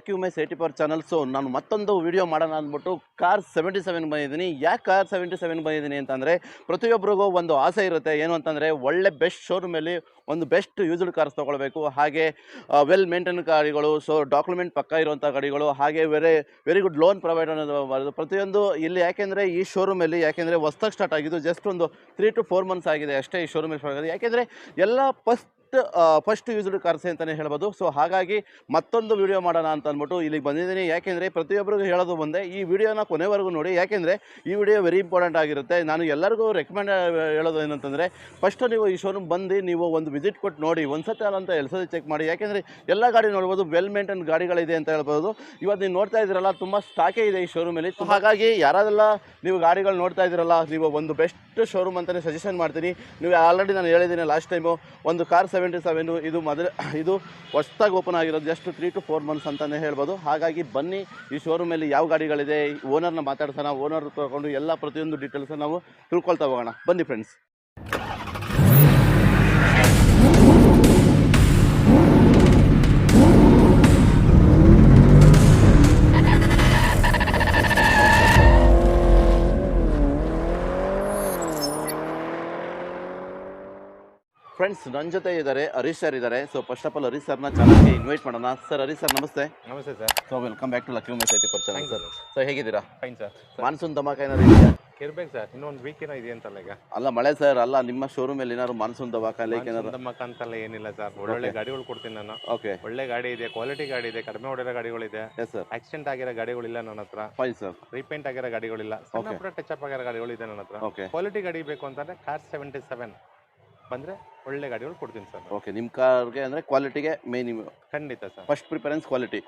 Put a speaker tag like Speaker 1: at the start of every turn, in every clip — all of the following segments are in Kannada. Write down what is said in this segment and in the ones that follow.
Speaker 1: Lucky Umesh 80 channel. ಸೊ ನಾನು ಮತ್ತೊಂದು ವಿಡಿಯೋ ಮಾಡೋಣ ಅಂದ್ಬಿಟ್ಟು ಕಾರ್ 77 ಬಂದಿದ್ದೀನಿ. ಯಾಕೆ ಕಾರ್ 77 ಬಂದಿದ್ದೀನಿ ಅಂತಂದರೆ, ಪ್ರತಿಯೊಬ್ಬರಿಗೂ ಒಂದು ಆಸೆ ಇರುತ್ತೆ. ಏನು ಅಂತಂದರೆ, ಒಳ್ಳೆ ಬೆಸ್ಟ್ ಶೋರೂಮಲ್ಲಿ ಒಂದು ಬೆಸ್ಟ್ ಯೂಸ್ಡ್ ಕಾರ್ಸ್ ತೊಗೊಳ್ಬೇಕು, ಹಾಗೆ ವೆಲ್ ಮೇಂಟೈನ್ ಗಾಡಿಗಳು, ಸೊ ಡಾಕ್ಯುಮೆಂಟ್ ಪಕ್ಕ ಇರುವಂಥ ಗಾಡಿಗಳು, ಹಾಗೆ ವೆರಿ ಗುಡ್ ಲೋನ್ ಪ್ರೊವೈಡ್ ಅನ್ನೋದು ಪ್ರತಿಯೊಂದು ಇಲ್ಲಿ. ಯಾಕೆಂದರೆ ಈ ಶೋರೂಮಲ್ಲಿ ಹೊಸ್ದಾಗಿ ಸ್ಟಾರ್ಟ್ ಆಗಿದ್ದು, ಜಸ್ಟ್ ಒಂದು 3 to 4 months ಆಗಿದೆ ಅಷ್ಟೇ ಈ ಶೋರೂಮಲ್ಲಿ ಸ್ಟಾರ್ಟ್ ಆಗಿದೆ. ಯಾಕೆಂದರೆ ಎಲ್ಲ ಫಸ್ಟ್ ಯೂಸ್ಡ್ ಕಾರ್ಸ್ ಅಂತಲೇ ಹೇಳ್ಬೋದು. ಸೊ ಹಾಗಾಗಿ ಮತ್ತೊಂದು ವಿಡಿಯೋ ಮಾಡೋಣ ಅಂತ ಅಂದ್ಬಿಟ್ಟು ಇಲ್ಲಿಗೆ ಬಂದಿದ್ದೀನಿ. ಯಾಕೆಂದರೆ ಪ್ರತಿಯೊಬ್ಬರಿಗೂ ಹೇಳೋದು ಒಂದೇ, ಈ ವಿಡಿಯೋನ ಕೊನೆವರೆಗೂ ನೋಡಿ. ಯಾಕೆಂದರೆ ಈ ವಿಡಿಯೋ ವೆರಿ ಇಂಪಾರ್ಟೆಂಟ್ ಆಗಿರುತ್ತೆ. ನಾನು ಎಲ್ಲರಿಗೂ ರೆಕಮೆಂಡ್ ಹೇಳೋದು ಏನಂತಂದರೆ, ಫಸ್ಟು ನೀವು ಈ ಶೋರೂಮ್ ಬಂದು ನೀವು ಒಂದು ವಿಸಿಟ್ ಕೊಟ್ಟು ನೋಡಿ, ಒಂದು ಸತಿ ಅಲ್ಲ ಅಂತ ಎರಡು ಸತಿ ಚೆಕ್ ಮಾಡಿ. ಯಾಕೆಂದರೆ ಎಲ್ಲ ಗಾಡಿ ನೋಡ್ಬೋದು, ವೆಲ್ ಮೇಂಟೈನ್ ಗಾಡಿಗಳಿದೆ ಅಂತ ಹೇಳ್ಬೋದು. ಇವತ್ತು ನೀವು ನೋಡ್ತಾ ಇದ್ದೀರಲ್ಲ, ತುಂಬ ಸ್ಟಾಕೇ ಇದೆ ಈ ಶೋರೂಮಲ್ಲಿ. ಹಾಗಾಗಿ ಯಾರಾದೆಲ್ಲ ನೀವು ಗಾಡಿಗಳು ನೋಡ್ತಾ ಇದ್ದೀರಲ್ಲ, ನೀವು ಒಂದು ಬೆಸ್ಟ್ ಶೋರೂಮ್ ಅಂತಲೇ ಸಜೆಷನ್ ಮಾಡ್ತೀನಿ. ನೀವು ಆಲ್ರೆಡಿ ನಾನು ಹೇಳಿದ್ದೀನಿ ಲಾಸ್ಟ್ ಟೈಮು, ಒಂದು ಕಾರ್ 77 ಇದು ಹೊಸದಾಗಿ ಓಪನ್ ಆಗಿರೋದು, ಜಸ್ಟ್ 3 to 4 months ಅಂತಲೇ ಹೇಳ್ಬೋದು. ಹಾಗಾಗಿ ಬನ್ನಿ, ಈ ಶೋರೂಮಲ್ಲಿ ಯಾವ ಗಾಡಿಗಳಿದೆ, ಓನರ್ನ ಮಾತಾಡ್ಸೋಣ, ಓನರ್ ತಗೊಂಡು ಎಲ್ಲ ಪ್ರತಿಯೊಂದು ಡೀಟೇಲ್ಸ್ ನಾವು ತಿಳ್ಕೊಳ್ತಾ ಹೋಗೋಣ. ಬನ್ನಿ ಫ್ರೆಂಡ್ಸ್. ಫ್ರೆಂಡ್ಸ್, ನನ್ನ ಜೊತೆ ಇದ್ದಾರೆ ಹರೀಶ್ ಸರ್ ಇದ್ದಾರೆ. So first of all Harish ಸರ್ನ ಚಾನಲ್ಗೆ ಇನ್ವೈಟ್ ಮಾಡೋಣ. ಸರ್, ಹರೀಶ್ ಸರ್ ನಮಸ್ತೆ.
Speaker 2: ನಮಸ್ತೆ sir.
Speaker 1: So welcome back to Lucky Umesh 80 channel sir. So ಹೇಗಿದ್ದೀರಾ?
Speaker 2: Fine sir.
Speaker 1: ಮಾನ್ಸೂನ್ ಧಮಾಕ ಏನಾದ್ರು ಇದೆಯಾ?
Speaker 2: ಇರ್ಬೇಕು ಸರ್, ಇನ್ನೊಂದು ವೀಕ್ ಏನೋ ಇದೆ ಅಂತಲ್ಲ ಈಗ.
Speaker 1: ಅಲ್ಲ ಮಳೆ ಸರ್, ಅಲ್ಲ ನಿಮ್ಮ ಶೋರೂಮಲ್ಲಿ ಏನಾದ್ರು ಮಾನ್ಸೂನ್ ಧಮಾಕ ಏನಾದ್ರು?
Speaker 2: ಧಮಾಕ ಅಂತಲ್ಲ ಏನಿಲ್ಲ ಸರ್, ಒಳ್ಳೊಳ್ಳೆ ಗಾಡಿಗಳು ಕೊಡ್ತೀನಿ ನಾನು.
Speaker 1: ಓಕೆ,
Speaker 2: ಒಳ್ಳೆ ಗಾಡಿ ಇದೆ, ಕ್ವಾಲಿಟಿ ಗಾಡಿ ಇದೆ, ಕಡಿಮೆ ಹೊಡೆಯೋ ಗಾಡಿಗಳಿದೆ.
Speaker 1: Yes sir.
Speaker 2: ಆಕ್ಸಿಡೆಂಟ್ ಆಗಿರೋ ಗಾಡಿಗಳಿಲ್ಲ ನನ್ನ ಹತ್ರ.
Speaker 1: Fine sir.
Speaker 2: ರೀಪೇಂಟ್ ಆಗಿರೋ ಗಾಡಿಗಳಿಲ್ಲ, ಸಣ್ಣ ಪುಟ್ಟ ಟಚ್ ಅಪ್ ಆಗಿರೋ ಗಾಡಿಗಳಿದೆ ನನ್ನ ಹತ್ರ.
Speaker 1: ಓಕೆ,
Speaker 2: ಕ್ವಾಲಿಟಿ ಗಾಡಿ ಬೇಕು ಅಂತಂದ್ರೆ ಕಾರ್ 77 ಬಂದ್ರೆ ಒಳ್ಳೆ ಗಾಡಿಗಳು ಕೊಡ್ತೀನಿ ಸರ್.
Speaker 1: ಓಕೆ, ನಿಮ್ಮ ಕಾರ್ಗೆ ಅಂದರೆ ಕ್ವಾಲಿಟಿಗೆ ಮೇನ್
Speaker 2: ಖಂಡಿತ sir,
Speaker 1: first preference quality.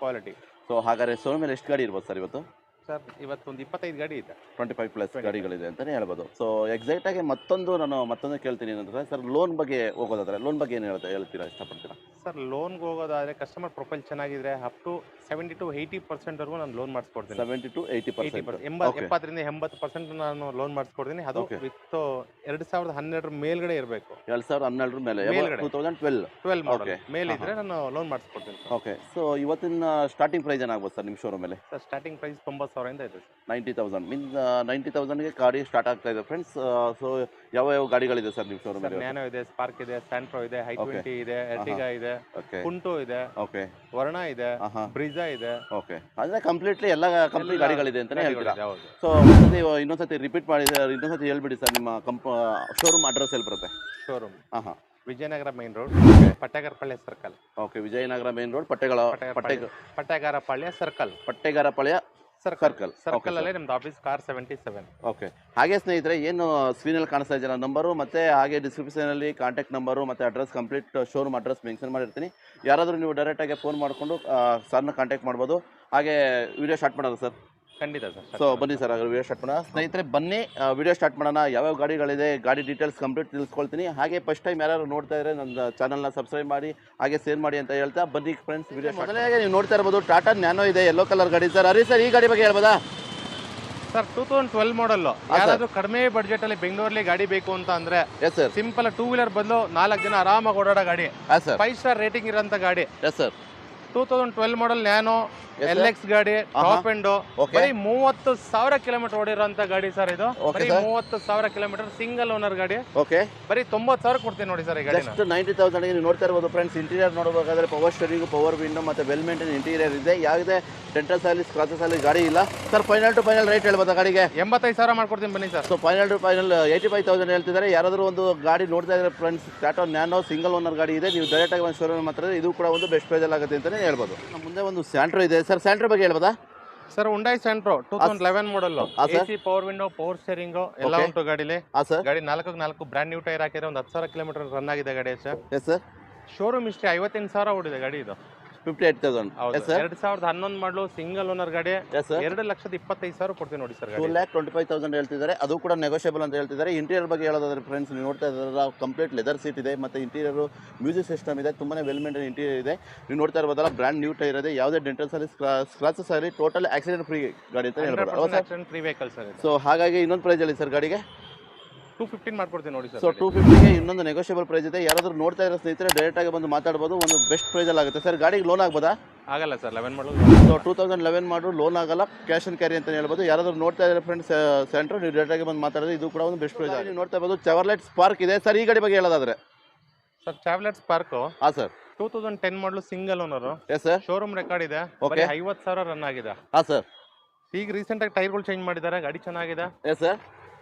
Speaker 1: So ಹಾಗಾದ್ರೆ ಶೋರೂಮಲ್ಲಿ ಎಷ್ಟು ಗಾಡಿ ಇರ್ಬೋದು ಸರ್ ಇವತ್ತು?
Speaker 2: ಸರ್ ಇವತ್ತು ಒಂದು 25 ಗಾಡಿ ಇದೆ.
Speaker 1: 25+ ಗಾಡಿಗಳಿದೆ ಅಂತಲೇ ಹೇಳ್ಬೋದು. ಸೊ ಎಕ್ಸಾಕ್ಟಾಗಿ ಮತ್ತೊಂದು ಕೇಳ್ತೀನಿ ಏನಂದರೆ, ಸರ್ ಲೋನ್ ಬಗ್ಗೆ ಹೋಗೋದಾದ್ರೆ ಲೋನ್ ಬಗ್ಗೆ ಏನು ಹೇಳ್ತೀರಾ, ಇಷ್ಟಪಡ್ತೀರಾ?
Speaker 2: ಸರ್ ಲೋನ್ಗೆ ಹೋಗೋದಾದ್ರೆ ಕಸ್ಟಮರ್ ಪ್ರೊಫೈಲ್ ಚೆನ್ನಾಗಿದ್ರೆ ಅಪ್ ಟು 70 to 80% ನಾನು ಲೋನ್ ಮಾಡಿಸ್ಕೊಡ್ತೀನಿ.
Speaker 1: 70 to 80%.
Speaker 2: 70% 80% ನಾನು ಲೋನ್ ಮಾಡಿಸ್ಕೊಡ್ತೀನಿ. ಅದು ವಿತ್ 2012 ಮೇಲ್ಗಡೆ ಇರಬೇಕು.
Speaker 1: 2012 ಮೇಲೆ, 2012
Speaker 2: ಮಾಡಲ್ ಮೇಲಿದ್ರೆ ನಾನು ಲೋನ್ ಮಾಡಿಸ್ಕೊಡ್ತೀನಿ.
Speaker 1: ಓಕೆ, ಸೊ ಇವತ್ತಿನ ಸ್ಟಾರ್ಟಿಂಗ್ ಪ್ರೈಸ್ ಏನಾಗ್ಬೋದು ಸರ್ ನಿಮ್ಮ ಶೋರೂಮಲ್ಲಿ?
Speaker 2: ಸರ್ ಸ್ಟಾರ್ಟಿಂಗ್ ಪ್ರೈಸ್ 90,000 ಇದೆ.
Speaker 1: 90,000 ಮೀನ್ಸ್ 90,000ಗೆ ಗಾಡಿ ಸ್ಟಾರ್ಟ್ ಆಗ್ತಾ ಇದೆ ಫ್ರೆಂಡ್ಸ್. ಸೊ ಯಾವ ಗಾಡಿಗಳಿದೆ ಸರ್ ನಿಮ್ಮ ಶೋರೂಮಲ್ಲಿ?
Speaker 2: ನ್ಯಾನೋ ಇದೆ, ಸ್ಪಾರ್ಕ್ ಇದೆ, ಸ್ಯಾಂಟ್ರೋ ಇದೆ, i20 ಇದೆ, ಎರ್ಟಿಗಾ ಇದೆ, ಕುಂಟು ಇದೆ, ಓಕೆ, ವರ್ಣ ಇದೆ, ಬ್ರಿಜಾ ಇದೆ.
Speaker 1: ಓಕೆ, ಅಂದ್ರೆ ಕಂಪ್ಲೀಟ್ಲಿ ಎಲ್ಲ ಕಂಪ್ನಿ ಗಾಡಿಗಳಿದೆ ಅಂತಾನೆ ಹೇಳ್ತೀರಾ? ಸೊ ಇನ್ನೊಂದ್ಸತಿ ರಿಪೀಟ್ ಮಾಡಿ, ಇನ್ನೊಂದ್ಸತಿ ಹೇಳ್ಬಿಡಿ ಸರ್, ನಿಮ್ಮ ಶೋರೂಮ್ ಅಡ್ರೆಸ್ ಎಲ್ಲಿ ಬರುತ್ತೆ?
Speaker 2: Showroom Vijayanagara main road, Pattegarapalya circle.
Speaker 1: Okay, Vijayanagara main road,
Speaker 2: Pattegarapalya circle ಅಲ್ಲೇ ನಮ್ದು ಆಫೀಸ್, ಕಾರ್ 77.
Speaker 1: ಓಕೆ, ಹಾಗೆ ಸ್ನೇಹಿತರೆ, ಏನು ಸ್ಕ್ರೀನಲ್ಲಿ ಕಾಣಿಸ್ತಾ ಇದೆ ನಂಬರು, ಮತ್ತೆ ಹಾಗೆ ಡಿಸ್ಕ್ರಿಪ್ಷನಲ್ಲಿ ಕಾಂಟ್ಯಾಕ್ಟ್ ನಂಬರು ಮತ್ತು address, complete showroom address mention ಮಾಡಿರ್ತೀನಿ. ಯಾರಾದರೂ ನೀವು ಡೈರೆಕ್ಟಾಗಿ ಫೋನ್ ಮಾಡಿಕೊಂಡು ಸರ್ನ ಕಾಂಟ್ಯಾಕ್ಟ್ ಮಾಡ್ಬೋದು. ಹಾಗೆ ವಿಡಿಯೋ ಸ್ಟಾರ್ಟ್ ಮಾಡೋದು ಸರ್?
Speaker 2: ಖಂಡಿತ ಸರ್.
Speaker 1: ಸೊ ಬನ್ನಿ ಸರ್, ಹಾಗೆ ವಿಡಿಯೋ ಸ್ಟಾರ್ಟ್ ಮಾಡೋಣ. ಸ್ನೇಹಿತರೆ ಬನ್ನಿ, ವಿಡಿಯೋ ಸ್ಟಾರ್ಟ್ ಮಾಡೋಣ. ಯಾವ್ಯಾವ ಗಾಡಿಗಳಿದೆ, ಗಾಡಿ ಡೀಟೇಲ್ಸ್ ಕಂಪ್ಲೀಟ್ ತಿಳಿಸ್ಕೊಳ್ತೀನಿ. ಹಾಗೆ ಫಸ್ಟ್ ಟೈಮ್ ಯಾರು ನೋಡ್ತಾ ಇದ್ರೆ ನನ್ನ ಚಾನಲ್ನ ಸಬ್ಸ್ಕ್ರೈಬ್ ಮಾಡಿ, ಹಾಗೆ ಶೇರ್ ಮಾಡಿ ಅಂತ ಹೇಳ್ತಾ ಬನ್ನಿ ಫ್ರೆಂಡ್ಸ್ ವಿಡಿಯೋ. ಮೊದಲಿಗೆ ನೀವು ನೋಡ್ತಾ ಇರ್ಬೋದು, ಟಾಟಾ ನ್ಯಾನೋ ಇದೆ, ಯೆಲ್ಲೋ ಕಲರ್ ಗಾಡಿ ಸರ್. ಹರಿ ಸರ್, ಈ ಗಾಡಿ ಬಗ್ಗೆ ಹೇಳ್ಬೋದಾ
Speaker 2: ಸರ್? 2012 ಮಾಡಲ್. ಯಾರಾದ್ರೂ ಕಡಿಮೆ ಬಡ್ಜೆಟ್ ಅಲ್ಲಿ ಬೆಂಗಳೂರಲ್ಲಿ ಗಾಡಿ ಬೇಕು ಅಂತ ಅಂದ್ರೆ,
Speaker 1: ಎಸ್ ಸರ್,
Speaker 2: ಸಿಂಪಲ್ 2 ವೀಲರ್ ಬದಲು 4 ಜನ ಆರಾಮಾಗಿ ಓಡಾಡೋ ಗಾಡಿ, 5 ಸ್ಟಾರ್ ರೇಟಿಂಗ್ ಇರೋಂಥ ಗಾಡಿ.
Speaker 1: Yes sir.
Speaker 2: 2012 ಮಾಡಲ್ ನ್ಯಾನೋ LX ಗಾಡಿ, ಟಾಪ್ ಎಂಡ್, ಬರೀ 30,000 ಕಿಲೋಮೀಟರ್ ಓಡಿರೋಂಥ ಗಾಡಿ ಸರ್ ಇದು. ಬರೀ 30,000 ಕಿಲೋಮೀಟರ್, ಸಿಂಗಲ್ ಓನರ್ ಗಾಡಿ.
Speaker 1: ಓಕೆ,
Speaker 2: ಬರೀ 90,000 ಕೊಡ್ತೀನಿ ನೋಡಿ ಸರ್ ಈ ಗಾಡಿ.
Speaker 1: 90,000 ನೀವು ನೋಡ್ತಾ ಇರ್ಬೋದು ಫ್ರೆಂಡ್ಸ್. ಇಂಟೀರಿಯರ್ ನೋಡಬೇಕಾದ್ರೆ ಪವರ್ ಸ್ಟೇರಿಂಗ್, ಪವರ್ ವಿಂಡೋ ಮತ್ತು ವೆಲ್ ಮೇಂಟೈನ್ ಇಂಟೀರಿಯರ್ ಇದೆ. ಯಾವುದೇ ಡೆಂಟಲ್ಸ್ ಆಗಲಿ ಸ್ಕ್ರಾಚಸ್ ಆಗಲಿ ಗಾಡಿ ಇಲ್ಲ sir. Final to final rate ಹೇಳ್ಬೋದಾ ಗಾಡಿಗೆ?
Speaker 2: 85,000 ಮಾಡ್ಕೊಡ್ತೀನಿ ಬನ್ನಿ sir.
Speaker 1: So final to final 85,000 ಹೇಳ್ತಿದ್ದಾರೆ. ಯಾರಾದರೂ ಒಂದು ಗಾಡಿ ನೋಡ್ತಾ ಇದ್ದಾರೆ friends, Tata nano single owner ಗಾಡಿ ಇದೆ, ನೀವು ಡೈರೆಕ್ಟಾಗಿ ಒಂದು ಶೋರೂಮ್ ಮಾತ್ರ ಇದು ಕೂಡ ಒಂದು ಬೆಸ್ಟ್ ಪ್ರೈಸಲ್ಲಿ ಆಗುತ್ತೆ ಅಂತಲೇ ಹೇಳ್ಬೋದು. ಮುಂದೆ ಒಂದು ಸ್ಯಾಂಟ್ರೋ ಇದೆ ಸರ್. ಸ್ಯಾಂಟ್ರೋ ಬಗ್ಗೆ ಹೇಳ್ಬೋದಾ?
Speaker 2: ಸರ್ ಹುಂಡೈ ಸ್ಯಾಂಟ್ರೋ 2011 ಮಾಡಲ್, AC, power window, power steering ಎಲ್ಲ ಉಂಟು ಗಾಡಿಲಿ. ಗಾಡಿ 4x4 ಬ್ರ್ಯಾಂಡ್ ನ್ಯೂ ಟೈರ್ ಹಾಕಿದ್ರೆ ಒಂದು 10,000 ಕಿಲೋಮೀಟರ್ ರನ್ ಆಗಿದೆ ಗಾಡಿ ಸರ್. Yes sir. ಶೋರೂಮ್ ಇಷ್ಟೇ 58,000 ಓಡಿದೆ ಗಾಡಿ ಇದು.
Speaker 1: 58,000.
Speaker 2: 2011 ಮಾಡಲು, ಸಿಂಗಲ್ ಓನರ್ ಗಾಡಿ. 2,25,000 ಕೊಡ್ತೀನಿ ನೋಡಿ ಸರ್.
Speaker 1: 2,25,000 ಹೇಳ್ತಿದ್ದಾರೆ, ಅದು ಕೂಡ ನೆಗೋಷಿಯಬಲ್ ಅಂತ ಹೇಳ್ತಿದ್ದಾರೆ. ಇಂಟೀರಿಯರ್ ಬಗ್ಗೆ ಹೇಳೋದಾದ್ರೆ ಫ್ರೆಂಡ್ಸ್, ನೀವು ನೋಡ್ತಾ ಇದ್ದಾರೆ ಕಂಪ್ಲೀಟ್ ಲೆದರ್ ಸೀಟ್ ಇದೆ, ಮತ್ತು ಇಂಟೀರಿಯರ್ ಮ್ಯೂಸಿಕ್ ಸಿಸ್ಟಮ್ ಇದೆ, ತುಂಬಾ ವೆಲ್ ಮೇಂಟೈನ್ ಇಂಟೀರಿಯರ್ ಇದೆ. ನೀವು ನೋಡ್ತಾ ಇರ್ಬೋದಲ್ಲ, ಬ್ರ್ಯಾಂಡ್ ನ್ಯೂ ಟೈರ್ ಇದೆ, ಯಾವುದೇ ಡೆಂಟಲ್ಸ್ ಅಲ್ಲಿ ಸ್ಕ್ರಾಚಸ್ ಆಗಲಿ, ಟೋಟಲ್ ಆಕ್ಸಿಡೆಂಟ್ ಫ್ರೀ ಗಾಡಿ ಅಂತ ಹೇಳ್ಬೋದು.
Speaker 2: Free vehicle sir.
Speaker 1: ಸೊ ಹಾಗಾಗಿ ಇನ್ನೊಂದು ಪ್ರೈಸ್ ಹೇಳಿ ಸರ್ ಗಾಡಿಗೆ?
Speaker 2: 215 ಮಾಡ್ಕೊಡ್ತೀನಿ ನೋಡಿ
Speaker 1: ಸೊ
Speaker 2: ಸರ್.
Speaker 1: 250ಗೆ ಇನ್ನೊಂದು ನೆಗೋಷಿಯಬಲ್ ಪ್ರೈಸ್ ಇದೆ. ಯಾರಾದರೂ ನೋಡ್ತಾ ಇರೋ ಸ್ನೇಹಿತರೆ ಡೈರೆಕ್ಟ್ ಆಗಿ ಬಂದು ಮಾತಾಡ್ಬೋದು. ಒಂದು ಬೆಸ್ಟ್ ಪ್ರೈಸಲ್ಲಿ ಆಗುತ್ತೆ ಸರ್. ಗಾಡಿಗೆ ಲೋನ್ ಆಗ್ಬೋದಾ?
Speaker 2: ಆಗಲ್ಲ ಸರ್, 11 ಮಾಡಲ್.
Speaker 1: ಸೊ 2011 ಮಾಡಲು ಲೋನ್ ಆಗಲ್ಲ, ಕ್ಯಾಶ್ ಆನ್ ಕ್ಯಾರಿ ಅಂತ ಹೇಳ್ಬೋದು. ಯಾರಾದರೂ ನೋಡ್ತಾ ಇದ್ದಾರೆ ಫ್ರೆಂಡ್ಸ್ ಸೆಂಟ್ರ್, ನೀವು ಡೈರೆಕ್ಟ್ ಆಗಿ ಬಂದು ಮಾತಾಡಿದ್ರೆ ಇದು ಕೂಡ ಒಂದು ಬೆಸ್ಟ್ ಪ್ರೈಸ್. ನೀವು ನೋಡ್ತಾ ಇರ್ಬೋದು ಚೆವರ್ಲೆಟ್ ಸ್ಪಾರ್ಕ್ ಇದೆ ಸರ್. ಈ ಗಾಡಿ ಬಗ್ಗೆ ಹೇಳೋದಾದ್ರೆ
Speaker 2: ಸರ್, ಟ್ರಾವೆಲರ್ ಸ್ಪಾರ್ಕ್
Speaker 1: ಹಾಂ ಸರ್,
Speaker 2: 2010 ಮಾಡಲು single owner.
Speaker 1: Yes sir.
Speaker 2: Showroom record ಇದೆ.
Speaker 1: Okay.
Speaker 2: 50,000 ರನ್ ಆಗಿದೆ.
Speaker 1: ಹಾಂ ಸರ್.
Speaker 2: ಈಗ ರೀಸೆಂಟ್ ಆಗಿ ಟೈರ್ಗಳು ಚೇಂಜ್ ಮಾಡಿದ್ದಾರೆ. ಗಾಡಿ ಚೆನ್ನಾಗಿದೆ.
Speaker 1: Yes sir.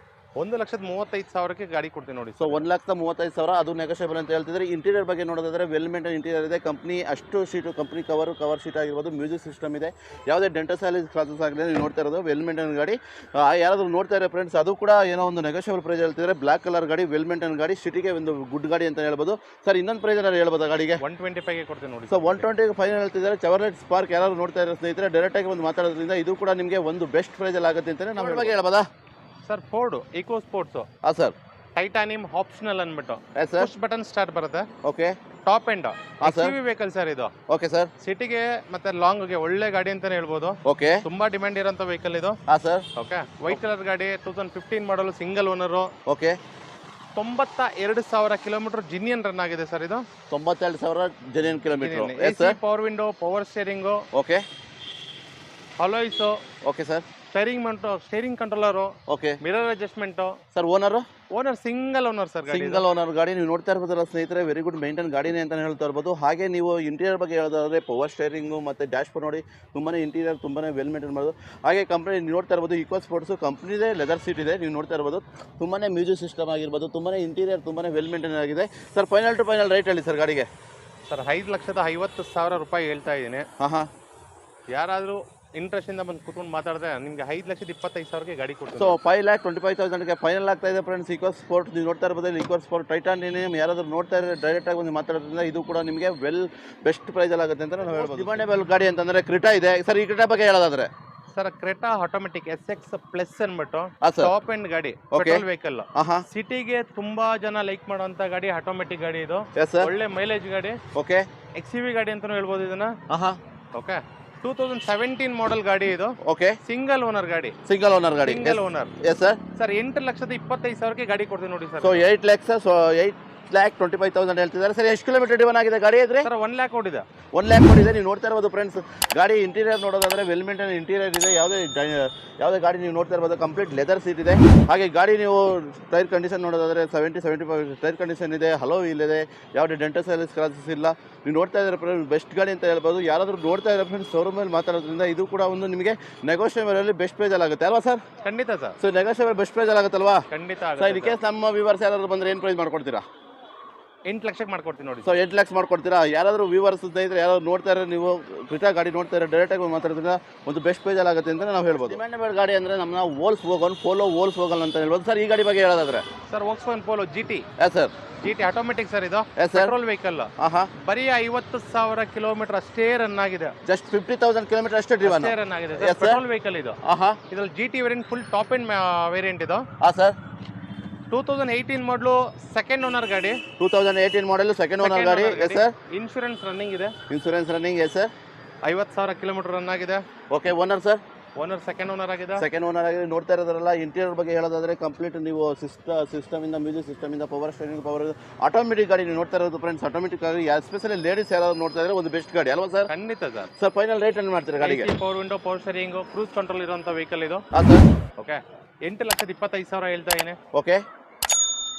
Speaker 2: 1,35,000ಕ್ಕೆ ಗಾಡಿ ಕೊಡ್ತೀನಿ ನೋಡಿ.
Speaker 1: ಸೊ 1,35,000 ಅದು ನೆಗೋಷಿಯಬಲ್ ಅಂತ ಹೇಳ್ತಿದ್ರೆ. ಇಂಟೀರಿಯರ್ ಬಗ್ಗೆ ನೋಡೋದಾದ್ರೆ ವೆಲ್ ಮೇಂಟೈನ್ ಇಂಟೀರಿಯರ್ ಇದೆ. ಕಂಪ್ನಿ ಅಷ್ಟು ಶೀಟು, ಕಂಪ್ನಿ ಕವರ್ ಶೀಟ್ ಆಗಿರ್ಬೋದು, ಮ್ಯೂಸಿಕ್ ಸಿಸ್ಟಮ್ ಇದೆ. ಯಾವುದೇ ಡೆಂಟಸಾಲಿಸ್ ಕ್ಲಾಸಸ್ ಆಗಲಿ ನೀವು ನೋಡ್ತಾ ಇರೋದು ವೆಲ್ ಮೇಂಟೈನ್ ಗಾಡಿ. ಯಾರಾದರೂ ನೋಡ್ತಾ ಇರೋ ಫ್ರೆಂಡ್ಸ್, ಅದು ಕೂಡ ಏನೋ ಒಂದು ನೆಗೋಷಿಯಬಲ್ ಪ್ರೈಸ್ ಹೇಳ್ತಿದ್ರೆ. ಬ್ಲಾಕ್ ಕಲರ್ ಗಾಡಿ, ವೆಲ್ ಮೇಂಟೈನ್ ಗಾಡಿ, ಸಿಟಿಗೆ ಒಂದು ಗುಡ್ ಗಾಡಿ ಅಂತ ಹೇಳ್ಬೋದು ಸರ್. ಇನ್ನೊಂದು ಪ್ರೈಸ್ ಏನಾದ್ರು ಹೇಳ್ಬೋದು ಗಾಡಿಗೆ?
Speaker 2: 125ಗೆ ಕೊಡ್ತೀನಿ ನೋಡಿ.
Speaker 1: ಸೊ 120ಗೆ ಫೈನಲ್ ಹೇಳ್ತಿದ್ದಾರೆ. ಚೆವರ್ಲೆಟ್ ಸ್ಪಾರ್ಕ್ ಯಾರು ನೋಡ್ತಾ ಇರೋ ಸ್ನೇಹಿತರೆ ಡೈರೆಕ್ಟಾಗಿ ಒಂದು ಮಾತಾಡೋದ್ರಿಂದ ಇದು ಕೂಡ ನಿಮಗೆ ಒಂದು ಬೆಸ್ಟ್ ಪ್ರೈಸಲ್ಲಿ ಆಗುತ್ತೆ ಅಂತಲೇ ನಾವು ಬಗ್ಗೆ ಹೇಳ್ಬೋದಾ
Speaker 2: ಸರ್? Ford Eco Sports.
Speaker 1: ಹಾಂ ಸರ್.
Speaker 2: ಟೈಟಾನಿಯಂ ಆಪ್ಷನಲ್ ಅಂದ್ಬಿಟ್ಟು
Speaker 1: yes sir.
Speaker 2: Push button start ಬರುತ್ತೆ.
Speaker 1: Okay.
Speaker 2: Top end
Speaker 1: sir.
Speaker 2: Vehicle sir ಇದು.
Speaker 1: Okay sir.
Speaker 2: ಸಿಟಿಗೆ ಮತ್ತೆ ಲಾಂಗ್ಗೆ ಒಳ್ಳೆ ಗಾಡಿ ಅಂತಾನೆ ಹೇಳ್ಬೋದು.
Speaker 1: ಓಕೆ.
Speaker 2: ತುಂಬಾ ಡಿಮ್ಯಾಂಡ್ ಇರೋಂಥ ವೆಹಿಕಲ್ ಇದು.
Speaker 1: ಹಾಂ ಸರ್.
Speaker 2: ಓಕೆ. ವೈಟ್ ಕಲರ್ ಗಾಡಿ, 2015 model single owner.
Speaker 1: Okay.
Speaker 2: 92,000 kilometre genuine run ಆಗಿದೆ ಸರ್ ಇದು.
Speaker 1: 92,000 genuine kilometre. Yes
Speaker 2: AC
Speaker 1: sir.
Speaker 2: Power window, power steering,
Speaker 1: okay.
Speaker 2: Alloys,
Speaker 1: okay sir.
Speaker 2: Steering controller,
Speaker 1: okay.
Speaker 2: Mirror adjustment.
Speaker 1: Sir owner?
Speaker 2: Owner single owner sir.
Speaker 1: Single owner ಗಾಡಿ ನೀವು ನೋಡ್ತಾ ಇರ್ಬೋದಲ್ಲ ಸ್ನೇಹಿತರೆ. ವೆರಿ ಗುಡ್ ಮೇಂಟೈನ್ ಗಾಡಿನೇ ಅಂತ ಹೇಳ್ತಾ ಇರ್ಬೋದು. ಹಾಗೆ ನೀವು ಇಂಟೀರಿಯರ್ ಬಗ್ಗೆ ಹೇಳೋದಾದ್ರೆ ಪವರ್ ಸ್ಟೇರಿಂಗು ಮತ್ತು ಡ್ಯಾಶ್ ಬೋರ್ಡ್ ನೋಡಿ ತುಂಬಾ ಇಂಟೀರಿಯರ್ ತುಂಬಾ ವೆಲ್ ಮೇಂಟೈನ್ ಮಾಡೋದು. ಹಾಗೆ ಕಂಪ್ನಿ ನೀವು ನೋಡ್ತಾ ಇರ್ಬೋದು ಇಕೋ ಸ್ಪೋರ್ಟ್ಸು ಕಂಪ್ನಿದೇ ಲೆದರ್ ಸೀಟ್ ಇದೆ. ನೀವು ನೋಡ್ತಾ ಇರ್ಬೋದು ತುಂಬಾ ಮ್ಯೂಸಿಕ್ ಸಿಸ್ಟಮ್ ಆಗಿರ್ಬೋದು, ತುಂಬಾ ಇಂಟೀರಿಯರ್ ತುಂಬಾ ವೆಲ್ ಮೇಂಟೈನ್ ಆಗಿದೆ sir. Final to final rate ಹೇಳಿ ಸರ್ ಗಾಡಿಗೆ.
Speaker 2: ಸರ್ 5,50,000 ರೂಪಾಯಿ ಹೇಳ್ತಾ ಇದ್ದೀನಿ.
Speaker 1: ಹಾಂ ಹಾಂ.
Speaker 2: ಯಾರಾದರೂ ಇಂಟ್ರೆಸ್ಟ್ ಇಂದ ಬಂದು ಕುತ್ಕೊಂಡು ಮಾತಾಡಿದ್ರೆ ನಿಮಗೆ 5,25,000ಗೆ ಗಾಡಿ ಕೊಡ್ತೀವಿ.
Speaker 1: ಸೊ 5,25,000ಗೆ ಫೈನಲ್ ಆಗ್ತಾ ಇದೆ ಫ್ರೆಂಡ್ಸ್. ಇಕೋ ಸ್ಪೋರ್ಟ್ ನೀವು ನೋಡ್ತಾ ಇರ್ಬೋದು. ಇಕೋ ಸ್ಪೋರ್ಟ್ ಟೈಟಾನಿಯಂ ಯಾರಾದರೂ ನೋಡ್ತಾ ಇದ್ರೆ ಡೈರೆಕ್ಟಾಗಿ ಒಂದು ಮಾತಾಡೋದ್ರಿಂದ ಇದು ಕೂಡ ನಿಮಗೆ ಬೆಸ್ಟ್ ಪ್ರೈಸಲ್ಲಿ ಆಗುತ್ತೆ ಅಂತ ನಾವು ಹೇಳ್ಬೋದು. ಡಿಮಾಂಡೇಬಲ್ ಗಾಡಿ ಅಂತಂದರೆ ಕ್ರಿಟಾ ಇದೆ ಸರ್. ಈ ಕ್ರಿಟಾ ಬಗ್ಗೆ ಹೇಳೋದಾದ್ರೆ
Speaker 2: sir, Creta automatic SX plus ಅಂದ್ಬಿಟ್ಟು
Speaker 1: ಸರ್.
Speaker 2: ಟಾಪ್ ಎಂಡ್ ಗಾಡಿ, ಪೆಟ್ರೋಲ್ ವೆಹಿಕಲ್.
Speaker 1: ಹಾಂ.
Speaker 2: ಸಿಟಿಗೆ ತುಂಬಾ ಜನ ಲೈಕ್ ಮಾಡುವಂತ ಗಾಡಿ, ಆಟೋಮೆಟಿಕ್ ಗಾಡಿ ಇದು.
Speaker 1: Yes sir.
Speaker 2: ಒಳ್ಳೆ ಮೈಲೇಜ್ ಗಾಡಿ.
Speaker 1: ಓಕೆ.
Speaker 2: XUV ಗಾಡಿ ಅಂತಾನೂ ಹೇಳ್ಬೋದು ಇದನ್ನ.
Speaker 1: ಹಾಂ.
Speaker 2: ಓಕೆ. 2017 ಮಾಡೆಲ್ ಗಾಡಿ ಇದು.
Speaker 1: ಓಕೆ.
Speaker 2: ಸಿಂಗಲ್ ಓನರ್ ಗಾಡಿ.
Speaker 1: ಸಿಂಗಲ್ ಓನರ್ ಗಾಡಿ.
Speaker 2: Single owner.
Speaker 1: Yes sir.
Speaker 2: Sir 8,25,000ಗೆ ಗಾಡಿ ಕೊಡ್ತೀವಿ ನೋಡಿ ಸರ್.
Speaker 1: So 8 lakhs. ಸೊ 8,25,000 ಹೇಳ್ತಿದ್ದಾರೆ ಸರ್. ಎಷ್ಟು ಕಿಲೋಮೀಟರ್ ಡಿವನ್ ಆಗಿದೆ ಗಾಡಿ ಇದ್ರೆ?
Speaker 2: ಸರ್ 1 lakh ಓಡಿದೆ.
Speaker 1: 1 lakh ಓಡಿದೆ. ನೀವು ನೋಡ್ತಾ ಇರ್ಬೋದು ಫ್ರೆಂಡ್ಸ್. ಗಾಡಿ ಇಂಟೀರಿಯರ್ ನೋಡೋದಾದ್ರೆ ವೆಲ್ ಮೇಂಟೈನ್ ಇಂಟೀರಿಯರ್ ಇದೆ. ಯಾವುದೇ ಗಾಡಿ ನೀವು ನೋಡ್ತಾ ಇರ್ಬೋದು ಕಂಪ್ಲೀಟ್ ಲೆದರ್ ಸೀಟ್ ಇದೆ. ಹಾಗೆ ಗಾಡಿ ನೀವು ಟೈರ್ ಕಂಡೀಷನ್ ನೋಡೋದಾದ್ರೆ 70-75 ಟೈರ್ ಕಂಡೀಷನ್ ಇದೆ. ಹಲೋ ವೀಲ್ ಇದೆ. ಯಾವುದೇ ಡೆಂಟಸಾಲಿಸ್ ಕ್ರಾಸಸ್ ಇಲ್ಲ. ನೀವು ನೋಡ್ತಾ ಇದ್ದಾರೆ ಫ್ರೆಂಡ್ಸ್ ಬೆಸ್ಟ್ ಗಾಡಿ ಅಂತ ಹೇಳ್ಬೋದು. ಯಾರಾದರೂ ನೋಡ್ತಾ ಇದ್ದಾರೆ ಫ್ರೆಂಡ್ಸ್ ಶೋರೂಮ್ ಮೇಲೆ ಮಾತಾಡೋದ್ರಿಂದ ಇದು ಕೂಡ ಒಂದು ನಿಮಗೆ ನೆಗೋಷಿಯಬಲ್ ಬೆಸ್ಟ್ ಪ್ರೈಸಲ್ಲಿ ಆಗುತ್ತೆ ಅಲ್ವಾ ಸರ್?
Speaker 2: ಖಂಡಿತ ಸರ್.
Speaker 1: ಸೊ ನೆಗೋಷಿಯಬಲ್ ಬೆಸ್ಟ್ ಪ್ರೈಸಲ್ಲಿ ಆಗುತ್ತಲ್ವಾ?
Speaker 2: ಖಂಡಿತ
Speaker 1: ಸರ್. ಇದಕ್ಕೆ ನಮ್ಮ ವ್ಯೂವರ್ಸ್ ಯಾರಾದರೂ ಬಂದರೆ ಏನು ಪ್ರೈಸ್ ಮಾಡ್ಕೊಡ್ತೀರಾ?
Speaker 2: 8 ಲಕ್ಷಕ್ಕೆ ಮಾಡ್ಕೊಡ್ತೀನಿ ನೋಡಿ.
Speaker 1: ಸೊ 8 lakhs ಮಾಡ್ಕೊಡ್ತೀರಾ? ಯಾರಾದರೂ ವ್ಯೂವರ್ಸ್ ಸ್ನೇಹಿತರೆ ಯಾರಾದ್ರು ನೋಡ್ತಾ ಇರೋ ನೀವು ಕ್ರಿಟಾ ಗಾಡಿ ನೋಡ್ತಾ ಇರೋ ಡೈರೆಕ್ಟಾಗಿ ಮಾತಾಡೋದ್ರಿಂದ ಒಂದು ಬೆಸ್ಟ್ ಪ್ರೈಸಲ್ಲಿ ಆಗುತ್ತೆ ಅಂತ ನಾವು ಹೇಳ್ಬೋದು. ಡಿಮ್ಯಾಂಡೇಬಲ್ ಗಾಡಿ ಅಂದರೆ ನಮ್ಮ Volkswagen Polo Volkswagen ಅಂತ ಹೇಳ್ಬೋದು ಸರ್. ಈ ಗಾಡಿ ಬಗ್ಗೆ ಹೇಳೋದಾದ್ರೆ
Speaker 2: sir, Volkswagen Polo GT.
Speaker 1: Yes sir.
Speaker 2: GT automatic sir ಇದು.
Speaker 1: Yes sir.
Speaker 2: Petrol vehicle.
Speaker 1: ಹಾಂ.
Speaker 2: ಬರೀ 50,000 ಕಿಲೋಮೀಟರ್ ಅಷ್ಟೇ ರನ್ ಆಗಿದೆ.
Speaker 1: ಜಸ್ಟ್ 50,000 ಕಿಲೋಮೀಟರ್ ಅಷ್ಟೇ ಡ್ರಿವನ್
Speaker 2: ಆಗಿದೆ.
Speaker 1: Yes, sir.
Speaker 2: ಪೆಟ್ರೋಲ್ ವೆಹಿಕಲ್ ಇದು.
Speaker 1: ಹಾಂ.
Speaker 2: ಇದ್ರಲ್ಲಿ GT variant full top end variant ಇದು.
Speaker 1: ಹಾಂ ಸರ್.
Speaker 2: 2018 ಮಾಡಲು ಸೆಕೆಂಡ್ ಓನರ್ ಗಾಡಿ.
Speaker 1: 2018 ಮಾಡಲು ಸೆಕೆಂಡ್ ಓನರ್ ಗಾಡಿ. Yes sir.
Speaker 2: ಇನ್ಶೂರೆನ್ಸ್ ರನ್ನಿಂಗ್ ಇದೆ.
Speaker 1: Insurance running. Yes sir.
Speaker 2: 50,000 kilometre run ಆಗಿದೆ.
Speaker 1: Okay. Owner sir?
Speaker 2: Owner second owner ಆಗಿದೆ.
Speaker 1: ಸೆಕೆಂಡ್ ಓನರ್ ಆಗಿ ನೋಡ್ತಾ ಇರೋದ್ರಲ್ಲ. ಇಂಟೀರಿಯರ್ ಬಗ್ಗೆ ಹೇಳೋದಾದ್ರೆ ಕಂಪ್ಲೀಟ್ ನೀವು ಸಿಸ್ಟಮಿಂದ ಮ್ಯೂಸಿಕ್ ಸಿಸ್ಟಮಿಂದ ಪವರ್ ಸ್ಟೇರಿಂಗ್ ಪವರ್ ಆಟೋಮೆಟಿಕ್ ಗಾಡಿ ನೀವು ನೋಡ್ತಾ ಇರೋದು ಫ್ರೆಂಡ್ಸ್. ಆಟೋಮೆಟಿಕ್ ಆಗಿ ಎಸ್ಪೆಷಲಿ ಲೇಡೀಸ್ ಯಾರಾದ್ರು ನೋಡ್ತಾ ಇದ್ರೆ ಒಂದು ಬೆಸ್ಟ್ ಗಾಡಿ ಅಲ್ವಾ ಸರ್?
Speaker 2: ಖಂಡಿತ ಸರ್.
Speaker 1: ಸರ್ ಫೈನಲ್ ರೇಟ್ ಏನು ಮಾಡ್ತೀರಾ ಗಾಡಿಗೆ?
Speaker 2: Power window, power steering, cruise control ಇರುವಂತ ವೆಹಿಕಲ್ ಇದು.
Speaker 1: ಹಾಂ ಸರ್.
Speaker 2: ಓಕೆ. 8,25,000 ಹೇಳ್ತಾ ಇದ್ದೀನಿ.
Speaker 1: ಓಕೆ.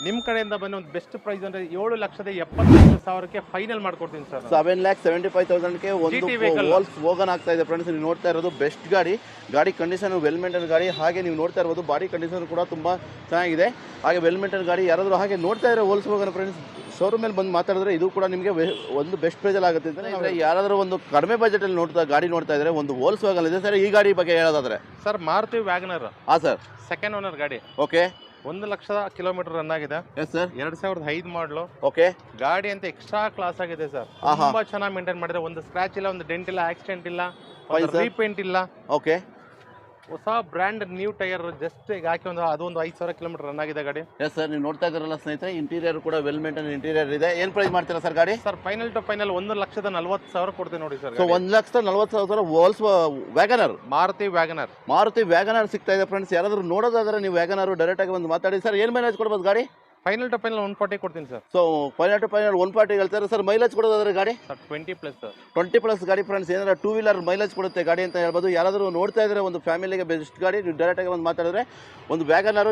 Speaker 2: ನಿಮ್ಮ ಕಡೆಯಿಂದ ಬಂದು ಒಂದು ಬೆಸ್ಟ್ ಪ್ರೈಸ್ ಅಂದ್ರೆ 7,75,000ಕ್ಕೆ ಫೈನಲ್ ಮಾಡ್ಕೊಡ್ತೀನಿ ಸರ್.
Speaker 1: 7,75,000ಗೆ ಒಂದು ವೋಲ್ಸ್ ವೋಗನ್ ಆಗ್ತಾ ಇದೆ ಫ್ರೆಂಡ್ಸ್. ನೀವು ನೋಡ್ತಾ ಇರೋದು ಬೆಸ್ಟ್ ಗಾಡಿ ಕಂಡೀಷನ್ ವೆಲ್ ಮೇಂಟೈನ್ ಗಾಡಿ. ಹಾಗೆ ನೀವು ನೋಡ್ತಾ ಇರ್ಬೋದು ಬಾಡಿ ಕಂಡೀಷನ್ ಕೂಡ ತುಂಬ ಚೆನ್ನಾಗಿದೆ. ಹಾಗೆ ವೆಲ್ ಮೇಂಟೈನ್ ಗಾಡಿ. ಯಾರಾದರೂ ಹಾಗೆ ನೋಡ್ತಾ ಇರೋ ವೋಲ್ಸ್ ವೋಗನ್ ಫ್ರೆಂಡ್ಸ್ ಶೋರೂಮ್ ಮೇಲೆ ಬಂದು ಮಾತಾಡಿದ್ರೆ ಇದು ಕೂಡ ನಿಮಗೆ ಒಂದು ಬೆಸ್ಟ್ ಪ್ರೈಸಲ್ಲಿ ಆಗುತ್ತೆ ಅಂತ. ಯಾರಾದರೂ ಒಂದು ಕಡಿಮೆ ಬಜೆಟಲ್ಲಿ ಗಾಡಿ ನೋಡ್ತಾ ಇದ್ರೆ ಒಂದು ವೋಲ್ಸ್ ವೋಗನ್ ಇದೆ ಸರ್. ಈ ಗಾಡಿ ಬಗ್ಗೆ ಹೇಳೋದಾದ್ರೆ
Speaker 2: ಸರ್, ಮಾರುತಿ ವ್ಯಾಗನರ್.
Speaker 1: ಹಾಂ ಸರ್.
Speaker 2: ಸೆಕೆಂಡ್ ಓನರ್ ಗಾಡಿ.
Speaker 1: ಓಕೆ.
Speaker 2: 1,00,000 ಕಿಲೋಮೀಟರ್ ರನ್ ಆಗಿದೆ.
Speaker 1: Yes sir.
Speaker 2: 2005 ಮಾಡಲು.
Speaker 1: ಓಕೆ.
Speaker 2: ಗಾಡಿ ಅಂತ ಎಕ್ಸ್ಟ್ರಾ ಕ್ಲಾಸ್ ಆಗಿದೆ ಸರ್. ತುಂಬಾ ಚೆನ್ನಾಗಿ ಮೇಂಟೈನ್ ಮಾಡಿದ್ರೆ. ಒಂದು ಸ್ಕ್ರಾಚ್ ಇಲ್ಲ, ಒಂದು ಡೆಂಟ್ ಇಲ್ಲ, ಆಕ್ಸಿಡೆಂಟ್ ಇಲ್ಲ, ರೀಪೇಂಟ್ ಇಲ್ಲ.
Speaker 1: ಓಕೆ.
Speaker 2: ಹೊಸ ಬ್ರ್ಯಾಂಡ್ ನ್ಯೂ ಟೈರ್ ಜಸ್ಟ್ ಈಗ ಹಾಕಿ ಅದೊಂದು 5,000 ಕಿಲೋಮೀಟರ್ ರನ್ ಆಗಿದೆ ಗಾಡಿ.
Speaker 1: ಎಸ್ ಸರ್, ನೀವು ನೋಡ್ತಾ ಇದ್ದೀರಲ್ಲ ಸ್ನೇಹಿತರೆ, ಇಂಟೀರಿಯರ್ ಕೂಡ ವೆಲ್ ಮೇಂಟೈನ್ ಇಂಟೀರಿಯರ್ ಇದೆ. ಏನು ಪ್ರೈಸ್ ಮಾಡ್ತೀರಾ ಸರ್ ಗಾಡಿ?
Speaker 2: ಸರ್ ಫೈನಲ್ ಟು ಫೈನಲ್ 1,40,000 ಕೊಡ್ತೀವಿ ನೋಡಿ ಸರ್.
Speaker 1: ಸೊ 1,40,000 ವೋಲ್ಸ್ ವ್ಯಾಗನರ್,
Speaker 2: ಮಾರುತಿ
Speaker 1: ವ್ಯಾಗನರ್ ಸಿಗ್ತಾ ಇದೆ ಫ್ರೆಂಡ್ಸ್. ಯಾರಾದರೂ ನೋಡೋದಾದ್ರೆ ನೀವು ವ್ಯಾಗನರ್ ಡೈರೆಕ್ಟ್ ಆಗಿ ಬಂದು ಮಾತಾಡಿ. ಸರ್ ಏನು ಮೈಲೇಜ್ ಕೊಡ್ಬೋದು ಗಾಡಿ?
Speaker 2: ಫೈನಲ್ ಟು ಫೈನಲ್ 140 ಕೊಡ್ತೀನಿ sir.
Speaker 1: So final to final 140 ಹೇಳ್ತಾರೆ ಸರ್. ಮೈಲೇಜ್ ಕೊಡೋದಾದ್ರೆ ಗಾಡಿ
Speaker 2: ಸರ್ 20+
Speaker 1: 20+ ಗಾಡಿ ಫ್ರೆಂಡ್ಸ್. ಏನಾರ 2 ವೀಲರ್ ಮೈಲೇಜ್ ಕೊಡುತ್ತೆ ಗಾಡಿ ಅಂತ ಹೇಳ್ಬೋದು. ಯಾರಾದರೂ ನೋಡ್ತಾ ಇದ್ರೆ ಒಂದು ಫ್ಯಾಮಿಲಿಗೆ ಬೆಸ್ಟ್ ಗಾಡಿ, ನೀವು ಡೈರೆಕ್ಟಾಗಿ ಒಂದು ಮಾತಾಡಿದ್ರೆ ಒಂದು ವ್ಯಾಗನರ್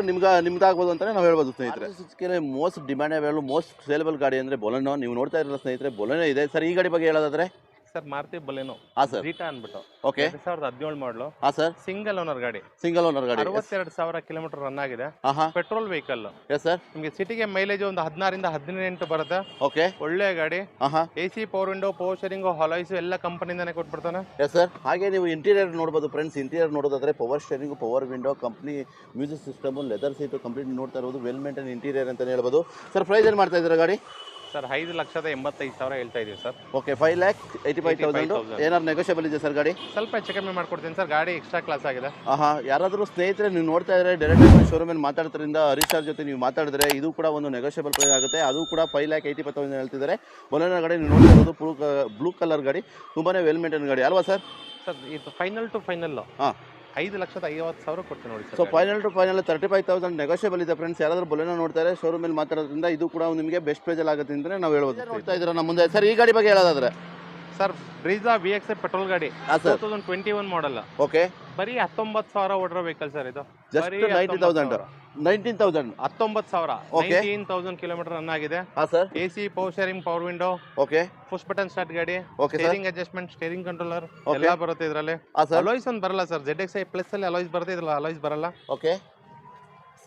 Speaker 1: ನಿಮ್ದಾಗ್ಬೋದು ಅಂತಲೇ ನಾವು ಹೇಳ್ಬೋದು ಸ್ನೇಹಿತರೆ. ಮೋಸ್ಟ್ ಡಿಮ್ಯಾಂಡೇಬಲ್ ಮೋಸ್ಟ್ ಸೇಲೆಬಲ್ ಗಾಡಿ ಅಂದರೆ ಬೊಲೆನೋ. ನೀವು ನೋಡ್ತಾ ಇರಲ್ಲ ಸ್ನೇಹಿತರೆ, ಬೊಲೆನೋ ಇದೆ ಸರ್. ಈ ಗಾಡಿ ಬಗ್ಗೆ ಹೇಳೋದಾದ್ರೆ
Speaker 2: sir Maruti Baleno
Speaker 1: sir
Speaker 2: zeta ಅನ್ಬಿಟ್ಟು
Speaker 1: ಓಕೆ
Speaker 2: 2017 ಮಾಡಲು
Speaker 1: ಸರ್.
Speaker 2: ಸಿಂಗಲ್ ಓನರ್ ಗಾಡಿ 62,000 ಕಿಲೋಮೀಟರ್ ರನ್ ಆಗಿದೆ. Petrol vehicle.
Speaker 1: Yes sir.
Speaker 2: ನಿಮಗೆ ಸಿಟಿಗೆ ಮೈಲೇಜ್ ಒಂದು 16 ರಿಂದ 18 ಬರುತ್ತೆ.
Speaker 1: ಓಕೆ,
Speaker 2: ಒಳ್ಳೆ ಗಾಡಿ. AC power window, power steering, alloys ಎಲ್ಲ ಕಂಪನಿಯಿಂದಾನೆ ಕೊಟ್ಬಿಡ್ತಾನೆ.
Speaker 1: Yes sir. ಹಾಗೆ ನೀವು ಇಂಟೀರಿಯರ್ ನೋಡ್ಬೋದು ಫ್ರೆಂಡ್ಸ್. ಇಂಟೀರಿಯರ್ ನೋಡೋದಾದ್ರೆ power steering, power window, company music system, leather seat complete ನೋಡ್ತಾ ಇರೋದು ವೆಲ್ ಮೇಂಟೈನ್ ಇಂಟೀರಿಯರ್ ಅಂತ ಹೇಳ್ಬೋದು. ಸರ್ ಪ್ರೈಸ್ ಏನು ಮಾಡ್ತಾ ಇದ್ದೀರಾ ಗಾಡಿ?
Speaker 2: ಸರ್ 5,85,000 ಹೇಳ್ತಾ ಇದೀವಿ ಸರ್.
Speaker 1: ಓಕೆ, 5,85,000. ಏನಾದ್ರು ನೆಗೋಷಿಯಬಲ್ ಇದೆ ಸರ್ ಗಾಡಿ?
Speaker 2: ಸ್ವಲ್ಪ ಹೆಚ್ಚು ಕಮ್ಮಿ ಮಾಡ್ಕೊಡ್ತೀನಿ ಸರ್. ಗಾಡಿ ಎಕ್ಸ್ಟ್ರಾ ಕ್ಲಾಸ್ ಆಗಿದೆ.
Speaker 1: ಯಾರಾದರೂ ಸ್ನೇಹಿತರೆ ನೀವು ನೋಡ್ತಾ ಇದ್ರೆ ಡೈರೆಕ್ಟ್ ಆಗಿ ಶೋರೂಮಲ್ಲಿ ಮಾತಾಡ್ತಾರಿಂದ ಹರೀಶ್ ಸರ್ ಜೊತೆ ನೀವು ಮಾತಾಡಿದ್ರೆ ಇದು ಕೂಡ ಒಂದು ನೆಗೋಷಿಯಬಲ್ ಪ್ರೈಸ್ ಆಗುತ್ತೆ. ಅದು ಕೂಡ 5,80,000 ಹೇಳ್ತಿದ್ದಾರೆ. ಬೊಲೆನೋ ಗಾಡಿ ನೀವು ನೋಡ್ತಾ ಇರೋದು ಬ್ಲೂ ಕಲರ್ ಗಾಡಿ, ತುಂಬಾನೇ ವೆಲ್ ಮೇಂಟೈನ್ ಗಾಡಿ ಅಲ್ವಾ ಸರ್?
Speaker 2: ಸರ್ ಇದು ಫೈನಲ್ ಟು ಫೈನಲ್ 5,50,000 ಕೊಡ್ತೀನಿ ನೋಡಿ sir.
Speaker 1: So final to final 35,000 negotiable ಇದೆ ಫ್ರೆಂಡ್ಸ್. ಯಾರಾದರೂ ಬೊಲೆನೋ ನೋಡ್ತಾರೆ ಶೋರೂಮಲ್ಲಿ ಮಾತಾಡೋದ್ರಿಂದ ಇದು ಕೂಡ ನಿಮಗೆ ಬೆಸ್ಟ್ ಪ್ರೈಸಲ್ಲಿ ಆಗುತ್ತೆ ಅಂತ ನಾವು ಹೇಳ್ಬೋದು. ನೋಡ್ತಾ ಇದ್ದೀರಾ ನಮ್ಮ ಮುಂದೆ ಸರ್. ಈ ಗಾಡಿ ಬಗ್ಗೆ ಹೇಳೋದಾದ್ರೆ
Speaker 2: ಸರ್ ಬ್ರೀಜಾ VXI ಪೆಟ್ರೋಲ್ ಗಾಡಿ 2021 ಮಾಡಲ್.
Speaker 1: ಓಕೆ,
Speaker 2: ಬರೀ 19,000 ಓಡಿರೋ ವೆಹಿಕಲ್ ಸರ್ ಇದು.
Speaker 1: ಜಸ್ಟ್ 19,000
Speaker 2: 19,000 ಕಿಲೋಮೀಟರ್ ರನ್ ಆಗಿದೆ.
Speaker 1: Sir.
Speaker 2: AC power steering, power window,
Speaker 1: okay,
Speaker 2: push button start ಗಾಡಿ,
Speaker 1: okay,
Speaker 2: steering adjustment, steering controller ಎಲ್ಲ ಬರುತ್ತೆ ಇದರಲ್ಲಿ. ಅಲಾಯ್ಸ್ ಒಂದು ಬರಲ್ಲ ಸರ್. ZXi ಪ್ಲಸ್ ಅಲ್ಲಿ ಅಲಾಯ್ಸ್ ಬರುತ್ತೆ, ಇದ್ರಲ್ಲಿ ಅಲಾಯ್ಸ್ ಬರಲ್ಲ.
Speaker 1: ಓಕೆ.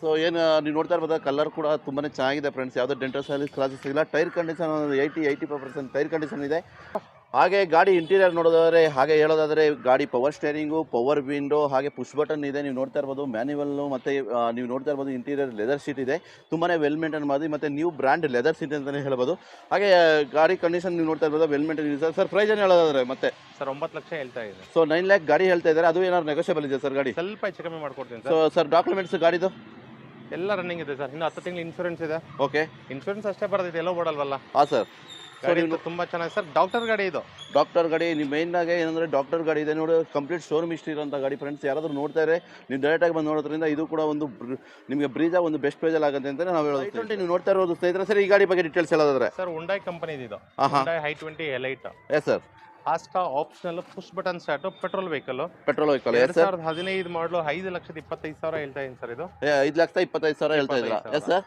Speaker 1: ಸೊ ಏನು ನೀವು ನೋಡ್ತಾ ಇರ್ಬೋದು, ಕಲರ್ ಕೂಡ ತುಂಬಾ ಚೆನ್ನಾಗಿದೆ ಫ್ರೆಂಡ್ಸ್. ಯಾವುದೇ ಡೆಂಟಲ್ ಸರ್ವಿಸ್ ಕ್ಲಾಸಸ್ ಇಲ್ಲ. ಟೈರ್ ಕಂಡೀಷನ್ 85% ಟೈರ್ ಕಂಡೀಷನ್ ಇದೆ. ಹಾಗೆ ಗಾಡಿ ಇಂಟೀರಿಯರ್ ನೋಡೋದಾದ್ರೆ ಹಾಗೆ ಹೇಳೋದಾದರೆ ಗಾಡಿ ಪವರ್ ಸ್ಟೇರಿಂಗು, ಪವರ್ ವಿಂಡೋ, ಹಾಗೆ ಪುಷ್ ಬಟನ್ ಇದೆ. ನೀವು ನೋಡ್ತಾ ಇರ್ಬೋದು ಮ್ಯಾನ್ಯುವಲ್ಲು, ಮತ್ತು ನೀವು ನೋಡ್ತಾ ಇರ್ಬೋದು ಇಂಟೀರಿಯರ್ ಲೆದರ್ ಸೀಟ್ ಇದೆ. ತುಂಬಾ ವೆಲ್ ಮೇಂಟೈನ್ ಮಾಡಿ, ಮತ್ತು ನ್ಯೂ ಬ್ರ್ಯಾಂಡ್ ಲೆದರ್ ಸೀಟ್ ಅಂತಲೇ ಹೇಳ್ಬೋದು. ಹಾಗೆ ಗಾಡಿ ಕಂಡೀಷನ್ ನೀವು ನೋಡ್ತಾ ಇರ್ಬೋದು ವೆಲ್ ಮೇಂಟೈನ್ ಇದೆ ಸರ್. ಪ್ರೈಸ್ ಏನು ಹೇಳೋದಾದ್ರೆ ಮತ್ತೆ
Speaker 2: ಸರ್ 9 ಲಕ್ಷ ಹೇಳ್ತಾ ಇದೆ.
Speaker 1: ಸೊ 9 ಲ್ಯಾಕ್ ಗಾಡಿ ಹೇಳ್ತಾ ಇದ್ದಾರೆ. ಅದು ಏನಾದ್ರು ನೆಗೋಷಿಯಬಲ್ ಇದೆ ಸರ್ ಗಾಡಿ?
Speaker 2: ಸ್ವಲ್ಪ ಹೆಚ್ಚು ಕಮ್ಮಿ ಮಾಡ್ಕೊಡ್ತೀನಿ
Speaker 1: ಸೊ ಸರ್ ಡಾಕ್ಯುಮೆಂಟ್ಸ್ ಗಾಡಿದು
Speaker 2: ಎಲ್ಲ ರನ್ನಿಂಗ್ ಇದೆ ಸರ್. ಇನ್ನು 10 ತಿಂಗಳು ಇನ್ಶೂರೆನ್ಸ್ ಇದೆ.
Speaker 1: ಓಕೆ,
Speaker 2: ಇನ್ಶೂರೆನ್ಸ್ ಅಷ್ಟೇ ಬರೋದಿದೆ, ಎಲ್ಲೋ ಓಡಲ್ವಲ್ಲ.
Speaker 1: ಸರ್.
Speaker 2: ತುಂಬಾ ಚೆನ್ನಾಗಿ ಸರ್. ಡಾಕ್ಟರ್ ಗಾಡಿ ಇದು.
Speaker 1: ಡಾಕ್ಟರ್ ಗಾಡಿ ನೀವು ಮೇನ್ ಆಗಿ ಏನಂದ್ರೆ ಡಾಕ್ಟರ್ ಗಾಡಿ ಇದೆ ನೋಡಿ. ಕಂಪ್ಲೀಟ್ ಶೋರೂಮ್ ಹಿಸ್ಟ್ರಿ ಇರೋಂಥ ಗಾಡಿ ಫ್ರೆಂಡ್ಸ್. ಯಾರಾದರೂ ನೋಡ್ತಾ ಇದ್ರೆ ನೀವು ಡೈರೆಕ್ಟಾಗಿ ಬಂದು ನೋಡೋದ್ರಿಂದ ಇದು ಕೂಡ ಒಂದು ನಿಮಗೆ ಬ್ರೀಜಾ ಒಂದು ಬೆಸ್ಟ್ ಪ್ರೈಸಲ್ಲಿ ಆಗುತ್ತೆ ಅಂತ ನಾವು ಹೇಳೋದು. ನೀವು ನೋಡ್ತಾ ಇರೋದು ಸ್ನೇಹಿತರೆ ಸರ್. ಈ ಗಾಡಿ ಬಗ್ಗೆ ಡೀಟೇಲ್ಸ್ ಹೇಳೋದಾದ್ರೆ
Speaker 2: ಸರ್ Hyundai ಕಂಪನಿ ಇದು. Hyundai i20 Elite.
Speaker 1: Yes sir.
Speaker 2: Asta optional push button start petrol vehicle.
Speaker 1: 2015
Speaker 2: ಮಾಡಲು 5,25,000 ಹೇಳ್ತಾ ಇದ್ದೀನಿ ಸರ್. ಇದು
Speaker 1: 5,25,000 ಹೇಳ್ತಾ ಇದ್ದೀರಾ? Yes sir.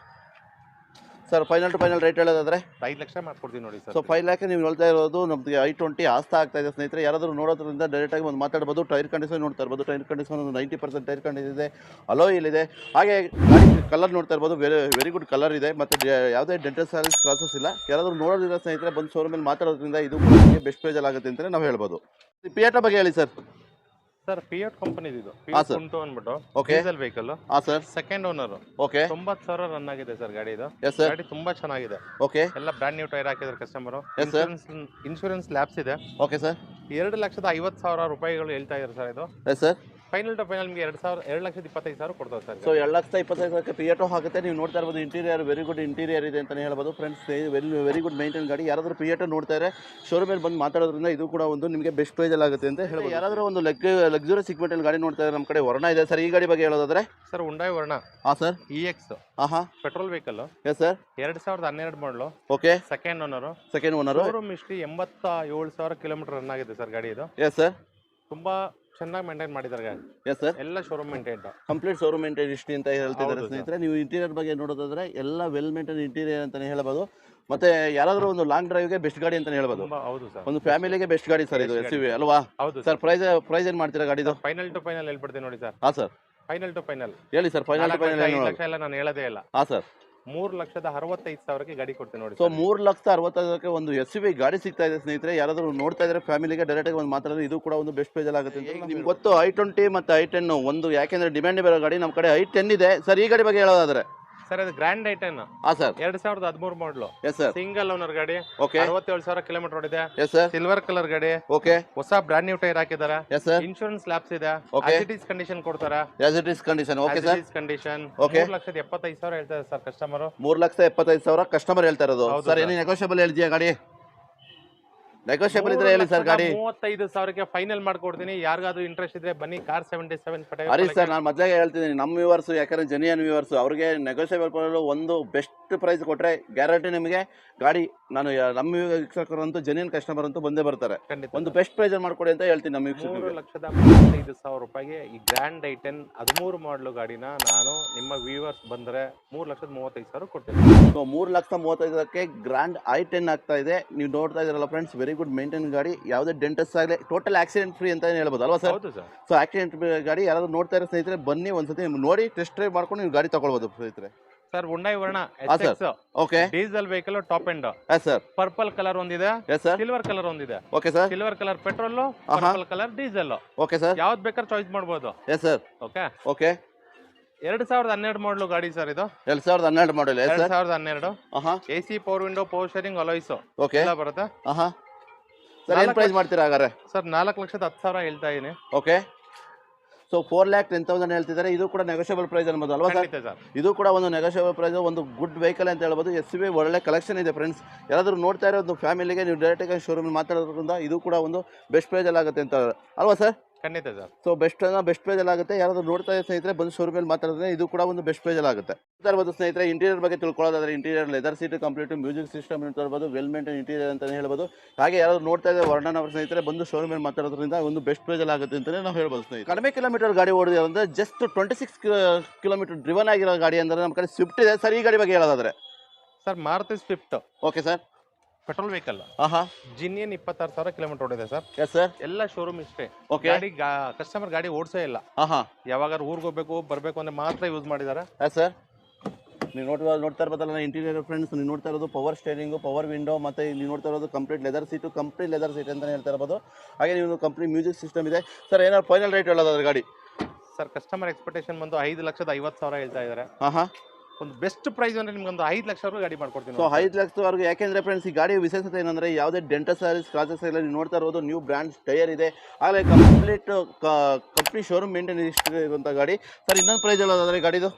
Speaker 1: Sir final to final rate ಹೇಳೋದಾದ್ರೆ
Speaker 2: 5 ಲಕ್ಷ ಮಾಡ್ಕೊಡ್ತೀನಿ ನೋಡಿ ಸರ್.
Speaker 1: ಸೊ 5 ಲ್ಯಾಕ್ ನೀವು ಹೇಳ್ತಾ ಇರೋದು ನಮಗೆ i20 ಆಸ್ತಾ ಆಗ್ತಾ ಇದೆ ಸ್ನೇಹಿತರೆ. ಯಾರಾದರೂ ನೋಡೋದ್ರಿಂದ ಡೈರೆಕ್ಟಾಗಿ ಒಂದು ಮಾತಾಡ್ಬೋದು. ಟೈರ್ ಕಂಡೀಷನ್ ನೋಡ್ತಾ ಇರ್ಬೋದು. ಟೈರ್ ಕಂಡೀಷನ್ ಒಂದು 90% ಟೈರ್ ಕಂಡೀಷನ್ ಇದೆ. ಅಲೋಯಿಲ್ ಇದೆ. ಹಾಗೆ ಗಾಡಿ ಕಲರ್ ನೋಡ್ತಾ ಇರ್ಬೋದು. ವೆರಿ ಗುಡ್ ಕಲರ್ ಇದೆ. ಮತ್ತು ಯಾವುದೇ ಡೆಂಟಲ್ ಸರ್ವಿಸ್ ಕ್ಲಾಸಸ್ ಇಲ್ಲ. ಯಾರಾದರೂ ನೋಡೋದ್ರಿಂದ ಸ್ನೇಹಿತರೆ ಬಂದು ಶೋರೂಮಲ್ಲಿ ಮಾತಾಡೋದ್ರಿಂದ ಇದು ಕೂಡ ನಿಮಗೆ ಬೆಸ್ಟ್ ಪ್ರೈಸಲ್ಲಿ ಆಗುತ್ತೆ ಅಂತಲೇ ನಾವು ಹೇಳ್ಬೋದು. ಪಿಯಾಟೋ ಬಗ್ಗೆ ಹೇಳಿ ಸರ್.
Speaker 2: ಸರ್ ಪಿಯಾಟ್ ಕಂಪನಿ ಇದು. ಉಂಟು ಅಂದ್ಬಿಟ್ಟು diesel vehicle.
Speaker 1: Sir.
Speaker 2: Second owner.
Speaker 1: Okay,
Speaker 2: 90,000 run ಆಗಿದೆ ಸರ್ ಗಾಡಿ ಇದು. ಗಾಡಿ ತುಂಬಾ ಚೆನ್ನಾಗಿದೆ.
Speaker 1: ಓಕೆ,
Speaker 2: ಎಲ್ಲ ಬ್ರ್ಯಾಂಡ್ ನ್ಯೂ ಟೈರ್ ಹಾಕಿದ್ರು ಕಸ್ಟಮರ್. ಇನ್ಶೂರೆನ್ಸ್ ಲ್ಯಾಬ್ಸ್ ಇದೆ.
Speaker 1: Okay sir.
Speaker 2: 2,50,000 ರೂಪಾಯಿಗಳು ಹೇಳ್ತಾ ಇದ್ದಾರೆ ಸರ್ ಇದು.
Speaker 1: Yes sir.
Speaker 2: Final to final ನಿಮಗೆ 2,25,000 ಕೊಡ್ತಾರೆ ಸರ್.
Speaker 1: ಸೊ 2,25,000 ಪಿಯಾಟೋ ಆಗುತ್ತೆ. ನೀವು ನೋಡ್ತಾ ಇರ್ಬೋದು ಇಂಟೀರಿಯರ್ ವೆರಿ ಗುಡ್ ಇಂಟೀರಿಯರ್ ಇದೆ ಅಂತಲೇ ಹೇಳ್ಬೋದು ಫ್ರೆಂಡ್ಸ್. ವೆರಿ ಗುಡ್ ಮೈಂಟೈನ್ ಗಾಡಿ. ಯಾರಾದರೂ ಪಿಯಾಟೋ ನೋಡ್ತಾ ಇದ್ದಾರೆ ಶೋರೂಮಲ್ಲಿ ಬಂದು ಮಾತಾಡೋದ್ರಿಂದ ಇದು ಕೂಡ ಒಂದು ನಿಮಗೆ ಬೆಸ್ಟ್ ಪ್ರೈಸಲ್ಲಿ ಆಗುತ್ತೆ ಅಂತ ಹೇಳ್ಬೋದು. ಯಾರಾದರೂ ಒಂದು ಲಕ್ಸುರಿ ಸಿಗ್ಮೆಂಟಲ್ಲಿ ಗಾಡಿ ನೋಡ್ತಾ ಇದ್ದಾರೆ, ನಮ್ಮ ಕಡೆ ವರ್ಣ ಇದೆ ಸರ್. ಈ ಗಾಡಿ ಬಗ್ಗೆ ಹೇಳೋದಾದ್ರೆ sir
Speaker 2: Hyundai Verna.
Speaker 1: Sir.
Speaker 2: EX petrol vehicle.
Speaker 1: Yes sir.
Speaker 2: 2012 model.
Speaker 1: Okay,
Speaker 2: second owner. Showroom history 87,000 kilometre run ಆಗಿದೆ ಸರ್ ಗಾಡಿ ಇದು.
Speaker 1: Yes sir.
Speaker 2: ತುಂಬಾ ಚೆನ್ನಾಗಿ ಮೇಂಟೈನ್ ಮಾಡಿದ್ದಾರೆ ಗಾಡಿ.
Speaker 1: Yes sir.
Speaker 2: ಎಲ್ಲ showroom maintain,
Speaker 1: complete showroom maintain history ಅಂತ ಹೇಳ್ತಿದ್ದಾರೆ ಸ್ನೇಹಿತರೆ. ನೀವು ಇಂಟೀರಿಯರ್ ಬಗ್ಗೆ ನೋಡೋದಾದ್ರೆ ಎಲ್ಲ ವೆಲ್ ಮೇಂಟೈನ್ ಇಂಟೀರಿಯರ್ ಅಂತಾನೆ ಹೇಳ್ಬೋದು. ಮತ್ತೆ ಯಾರಾದರೂ ಒಂದು ಲಾಂಗ್ ಡ್ರೈವ್ಗೆ ಬೆಸ್ಟ್ ಗಾಡಿ ಅಂತಾನೆ ಹೇಳ್ಬೋದು.
Speaker 2: ಹೌದು ಸರ್.
Speaker 1: ಒಂದು ಫ್ಯಾಮಿಲಿಗೆ ಬೆಸ್ಟ್ ಗಾಡಿ ಸರ್ ಇದು. SUV ಅಲ್ವಾ?
Speaker 2: ಹೌದು
Speaker 1: ಸರ್. ಪ್ರೈಸ್ ಏನು ಮಾಡ್ತೀರಾ ಗಾಡಿದು?
Speaker 2: ಫೈನಲ್ ಟು ಫೈನಲ್ ಹೇಳ್ಬಿಡ್ತೀನಿ ನೋಡಿ sir.
Speaker 1: Sir.
Speaker 2: Final to final
Speaker 1: ಹೇಳಿ ಸರ್. ಫೈನಲ್ ಟು ಫೈನಲ್
Speaker 2: ಎಲ್ಲ ನಾನು ಹೇಳೋದೇ ಇಲ್ಲ.
Speaker 1: ಸರ್.
Speaker 2: 3,65,000 ಗಾಡಿ ಕೊಡ್ತೀನಿ ನೋಡಿ.
Speaker 1: ಸೊ 3,65,000 ಒಂದು SUV ಗಾಡಿ ಸಿಗ್ತಾ ಇದೆ ಸ್ನೇಹಿತರೆ. ಯಾರಾದರೂ ನೋಡ್ತಾ ಇದ್ರೆ ಫ್ಯಾಮಿಲಿಗೆ ಡೈರೆಕ್ಟಾಗಿ ಒಂದು ಮಾತಾಡಿದ್ರೆ ಇದು ಕೂಡ ಒಂದು ಬೆಸ್ಟ್ ಪ್ರೈಸಲ್ಲಿ ಆಗುತ್ತೆ. ನಿಮ್ಗೆ ಗೊತ್ತು i20 ಮತ್ತು i10 ಒಂದು ಯಾಕೆಂದ್ರೆ ಡಿಮ್ಯಾಂಡ್ ಬರೋ ಗಾಡಿ. ನಮ್ಮ ಕಡೆ i10 ಇದೆ ಸರ್. ಈ ಗಾಡಿ ಬಗ್ಗೆ ಹೇಳೋದಾದ್ರೆ
Speaker 2: ಸರ್ ಅದು ಗ್ರ್ಯಾಂಡ್ ಐಟನ್
Speaker 1: ಹಾಂ sir
Speaker 2: 2013 model.
Speaker 1: Yes sir.
Speaker 2: Single owner ಗಾಡಿ.
Speaker 1: ಓಕೆ.
Speaker 2: 67,000 ಕಿಲೋಮೀಟರ್ ಓಡಿದೆ.
Speaker 1: Yes sir.
Speaker 2: ಸಿಲ್ವರ್ ಕಲರ್ ಗಾಡಿ.
Speaker 1: ಓಕೆ.
Speaker 2: ಹೊಸ ಬ್ರಾಂಡ್ ನ್ಯೂ ಟೈರ್ ಹಾಕಿದ್ದಾರೆ.
Speaker 1: Yes sir.
Speaker 2: ಇನ್ಶೂರೆನ್ಸ್ ಲ್ಯಾಪ್ಸ್ ಇದೆ.
Speaker 1: Okay.
Speaker 2: As it is condition ಕೊಡ್ತಾರೆ.
Speaker 1: As it is condition. Okay sir.
Speaker 2: Condition.
Speaker 1: Okay.
Speaker 2: 3,75,000 ಹೇಳ್ತಾರೆ ಸರ್ ಕಸ್ಟಮರ್.
Speaker 1: 3,75,000 ಕಸ್ಟಮರ್ ಹೇಳ್ತಾ ಇರೋದು ಸರ್. ಏನು ನೆಗೋಷಿಯಬಲ್ ಹೇಳ್ತೀಯಾ ಗಾಡಿ? ನೆಗೋಷಿಯಬಲ್ ಇದ್ರೆ ಹೇಳಿ ಸರ್ ಗಾಡಿ.
Speaker 2: 35,000ಕ್ಕೆ ಫೈನಲ್ ಮಾಡ್ಕೊಡ್ತೀನಿ. ಯಾರಿಗಾದ್ರೂ ಇಂಟ್ರೆಸ್ಟ್ ಇದ್ರೆ ಬನ್ನಿ. ಕಾರ್ 77
Speaker 1: ಅರಿ ಸರ್, ನಾನು ಮೊದಲೇ ಹೇಳ್ತಿದ್ದೀನಿ ನಮ್ಮ ವ್ಯೂವರ್ಸ್, ಯಾಕಂದ್ರೆ ಜೆನ್ಯೂನ್ ವ್ಯೂವರ್ಸ್ ಅವ್ರಿಗೆ ನೆಗೋಷಿಯಬಲ್ ಒಂದು ಬೆಸ್ಟ್ ಪ್ರೈಸ್ ಕೊಟ್ರೆ ಗ್ಯಾರಂಟಿ ನಿಮಗೆ ಗಾಡಿ. ನಾನು ನಮ್ಮ ವೀಕ್ಷಕರಂತೂ ಜೆನ್ಯೂನ್ ಕಸ್ಟಮರ್ ಅಂತೂ ಬಂದೇ ಬರ್ತಾರೆ. ಒಂದು ಬೆಸ್ಟ್ ಪ್ರೈಸ್ ಮಾಡ್ಕೊಡಿ ಅಂತ ಹೇಳ್ತೀನಿ ನಮ್ಮ ವೀಕ್ಷಕರಿಗೆ.
Speaker 2: 3,35,000 ರೂಪಾಯಿಗೆ ಈ ಗ್ರ್ಯಾಂಡ್ ಐಟನ್ 13 ಮಾಡಲು ಗಾಡಿನ ನಾನು ನಿಮ್ಮ ವ್ಯೂವರ್ಸ್ ಬಂದ್ರೆ 3,35,000 ಕೊಡ್ತೀನಿ.
Speaker 1: ಸೊ 3,35,000ಕ್ಕೆ ಗ್ರ್ಯಾಂಡ್ i10 ಆಗ್ತಾ ಇದೆ. ನೀವು ನೋಡ್ತಾ ಇದ್ದೀರಲ್ಲ ಫ್ರೆಂಡ್ಸ್, ವೆರಿ ಗುಡ್ ಮೇಂಟೈನ್ ಗಾಡಿ. ಯಾವುದೇ ಡೆಂಟಸ್ ಆಗಲಿ, ಟೋಟಲ್ ಆಕ್ಸಿಡೆಂಟ್ ಫ್ರೀ ಅಂತ ಹೇಳ್ಬೋದು ಅಲ್ವಾ ಸರ್? ಸೊ ಆಕ್ಸಿಡೆಂಟ್ ಗಾಡಿ ಯಾರಾದ್ರೂ ನೋಡ್ತಾ ಇರೋ ಸ್ನೇಹಿತರೆ ಬನ್ನಿ, ಒಂದ್ಸತಿ ನೋಡಿ ಟೆಸ್ಟ್ ಡ್ರೈವ್ ಮಾಡ್ಕೊಂಡು ನೀವು ಗಾಡಿ ತಗೊಳ್ಬೋದು ಸ್ನೇಹಿತರೆ.
Speaker 2: Sir Hyundai Verna
Speaker 1: okay.
Speaker 2: Diesel vehicle top end.
Speaker 1: Yes sir.
Speaker 2: Purple colour ಒಂದಿದೆ.
Speaker 1: Yes sir.
Speaker 2: ಸಿಲ್ವರ್ ಕಲರ್ ಒಂದಿದೆ.
Speaker 1: Okay sir.
Speaker 2: Silver colour petrol, purple colour diesel.
Speaker 1: Okay sir.
Speaker 2: ಯಾವ್ದು ಬೇಕಾದ್ರೆ ಚಾಯ್ಸ್ ಮಾಡಬಹುದು.
Speaker 1: Yes sir.
Speaker 2: ಓಕೆ.
Speaker 1: ಓಕೆ.
Speaker 2: 2012 ಮಾಡಲು ಗಾಡಿ ಸರ್ ಇದು.
Speaker 1: 2012 model.
Speaker 2: 2012. AC power window, power steering, alloys
Speaker 1: okay
Speaker 2: ಎಲ್ಲ ಬರುತ್ತೆ.
Speaker 1: ಸರ್ ಏನು ಪ್ರೈಸ್ ಮಾಡ್ತೀರಾ ಹಾಗಾದ್ರೆ?
Speaker 2: ಸರ್ 4,10,000 ಹೇಳ್ತಾ ಇದೀನಿ.
Speaker 1: ಓಕೆ. ಸೊ 4,10,000 ಹೇಳ್ತಿದ್ದಾರೆ. ಇದು ಕೂಡ ನೆಗೋಷಿಯಬಲ್ ಪ್ರೈಸ್ ಅನ್ಬೋದು ಅಲ್ವಾ ಸರ್? ಇದು ಕೂಡ ಒಂದು ನೆಗೋಷಿಯಬಲ್ ಪ್ರೈಸ್, ಒಂದು ಗುಡ್ ವೆಹಿಕಲ್ ಅಂತ ಹೇಳ್ಬೋದು. SUV ಒಳ್ಳೆ ಕಲೆಕ್ಷನ್ ಇದೆ ಫ್ರೆಂಡ್ಸ್. ಯಾರಾದರೂ ನೋಡ್ತಾ ಇರೋ ಒಂದು ಫ್ಯಾಮಿಲಿಗೆ ನೀವು ಡೈರೆಕ್ಟಾಗಿ ಶೋರೂಮ್ ಮಾತಾಡೋದ್ರಿಂದ ಇದು ಕೂಡ ಒಂದು ಬೆಸ್ಟ್ ಪ್ರೈಸಲ್ಲಿ ಆಗುತ್ತೆ ಅಂತ ಅಲ್ವಾ ಸರ್?
Speaker 2: ಖಂಡಿತ ಸರ್.
Speaker 1: ಸೊ ಬೆಸ್ಟ್ ಪ್ರೈಸಲ್ಲಿ ಆಗುತ್ತೆ. ಯಾರಾದರೂ ನೋಡ್ತಾ ಇರೋ ಸ್ನೇಹಿತರೆ ಬಂದು ಶೋರೂಮಲ್ಲಿ ಮಾತಾಡಿದ್ರೆ ಇದು ಕೂಡ ಒಂದು ಬೆಸ್ಟ್ ಪ್ರೈಸಲ್ಲಿ ಆಗುತ್ತೆ. ಇರ್ಬೋದು ಸ್ನೇಹಿತರೆ. ಇಂಟೀರಿಯರ್ ಬಗ್ಗೆ ತಿಳ್ಕೊಳ್ಳೋದಾದ್ರೆ interior leather seat complete, music system ಅಂತ ಹೇಳ್ಬೋದು, ವೆಲ್ ಮೇಂಟೈನ್ ಇಂಟೀರಿಯರ್ ಅಂತಲೇ ಹೇಳ್ಬೋದು. ಹಾಗೆ ಯಾರಾದರೂ ನೋಡ್ತಾ ಇದ್ದಾರೆ ವರ್ಣನ್ ಅವರ ಸ್ನೇಹಿತರೆ ಬಂದು ಶೋರೂಮಲ್ಲಿ ಮಾತಾಡೋದ್ರಿಂದ ಒಂದು ಬೆಸ್ಟ್ ಪ್ರೈಸಲ್ಲಿ ಆಗುತ್ತೆ ಅಂತಲೇ ನಾವು ಹೇಳ್ಬೋದು ಸ್ನೇಹಿತರೆ. ಕಡಿಮೆ ಕಿಲೋಮೀಟರ್ ಗಾಡಿ ಓಡಿದೆ ಅಂದರೆ ಜಸ್ಟ್ 26 ಕಿಲೋಮೀಟರ್ ಡ್ರಿವನ್ ಆಗಿರೋ ಗಾಡಿ ಅಂದರೆ ನಮ್ಮ ಕಡೆ ಸ್ವಿಫ್ಟ್ ಇದೆ ಸರ್. ಈ ಗಾಡಿ ಬಗ್ಗೆ ಹೇಳೋದಾದ್ರೆ
Speaker 2: sir Maruti Swift.
Speaker 1: Okay sir.
Speaker 2: Petrol vehicle. ಜಿನಿಯನ್ 26,000 kilometre ಓಡಿದೆ ಸರ್.
Speaker 1: S sir.
Speaker 2: ಎಲ್ಲ ಶೋರೂಮ್ ಇಷ್ಟೇ.
Speaker 1: ಓಕೆ.
Speaker 2: ಗಾಡಿ ಕಸ್ಟಮರ್ ಗಾಡಿ ಓಡಿಸೇ ಇಲ್ಲ. ಯಾವಾಗ ಊರಿಗೆ ಹೋಗ್ಬೇಕು ಬರಬೇಕು ಅಂದ್ರೆ ಮಾತ್ರ ಯೂಸ್ ಮಾಡಿದ್ದಾರೆ.
Speaker 1: S sir. ನೀವು ನೋಡ್ತಾ ಇರ್ಬೋದಲ್ಲ ಇಂಟೀರಿಯರ್ ಫ್ರೆಂಡ್ಸ್, ನೀವು ನೋಡ್ತಾ ಇರೋದು ಪವರ್ ಸ್ಟೇರಿಂಗು, ಪವರ್ ವಿಂಡೋ, ಮತ್ತು ನೀವು ನೋಡ್ತಾ ಇರೋದು ಕಂಪ್ಲೀಟ್ ಲೆದರ್ ಸೀಟ್ ಅಂತಲೇ ಹೇಳ್ತಾ ಇರ್ಬೋದು. ಹಾಗೆ ನೀವು ಕಂಪ್ಲೀಟ್ ಮ್ಯೂಸಿಕ್ ಸಿಸ್ಟಮ್ ಇದೆ ಸರ್. ಏನಾದ್ರು ಫೈನಲ್ ರೇಟ್ ಹೇಳೋದಾದ್ರೆ ಗಾಡಿ?
Speaker 2: ಸರ್ ಕಸ್ಟಮರ್ ಎಕ್ಸ್ಪೆಕ್ಟೇಷನ್ ಬಂದು 5,50,000 ಹೇಳ್ತಾ ಇದ್ದಾರೆ. ಒಂದು ಬೆಸ್ಟ್ ಪ್ರೈಸ್ ಅಂದ್ರೆ ನಿಮ್ಗೆ ಒಂದು 5 ಲಕ್ಷ ಗಾಡಿ ಮಾಡ್ಕೊಡ್ತೀನಿ. ಸೊ
Speaker 1: 5 ಲಕ್ಷದವರೆಗೆ. ಯಾಕೆಂದ್ರೆ ಫ್ರೆಂಡ್ಸ್ ಈ ಗಾಡಿಯ ವಿಶೇಷತೆ ಏನಂದ್ರೆ ಯಾವುದೇ ಡೆಂಟಸ್ ಸ್ಕ್ರಾಚಸ್ ಇಲ್ಲ. ನೀವು ನೋಡ್ತಾ ಇರೋದು ನ್ಯೂ ಬ್ರ್ಯಾಂಡ್ ಟೈರ್ ಇದೆ. ಆಗಲೇ ಕಂಪ್ಲೀಟ್ ಶೋರೂಮ್ ಮೇಂಟೈನ್ ಇರುವಂಥ ಗಾಡಿ ಸರ್. ಇನ್ನೊಂದು ಪ್ರೈಸ್ ಹೇಳೋದಾದ್ರೆ ಗಾಡಿದು?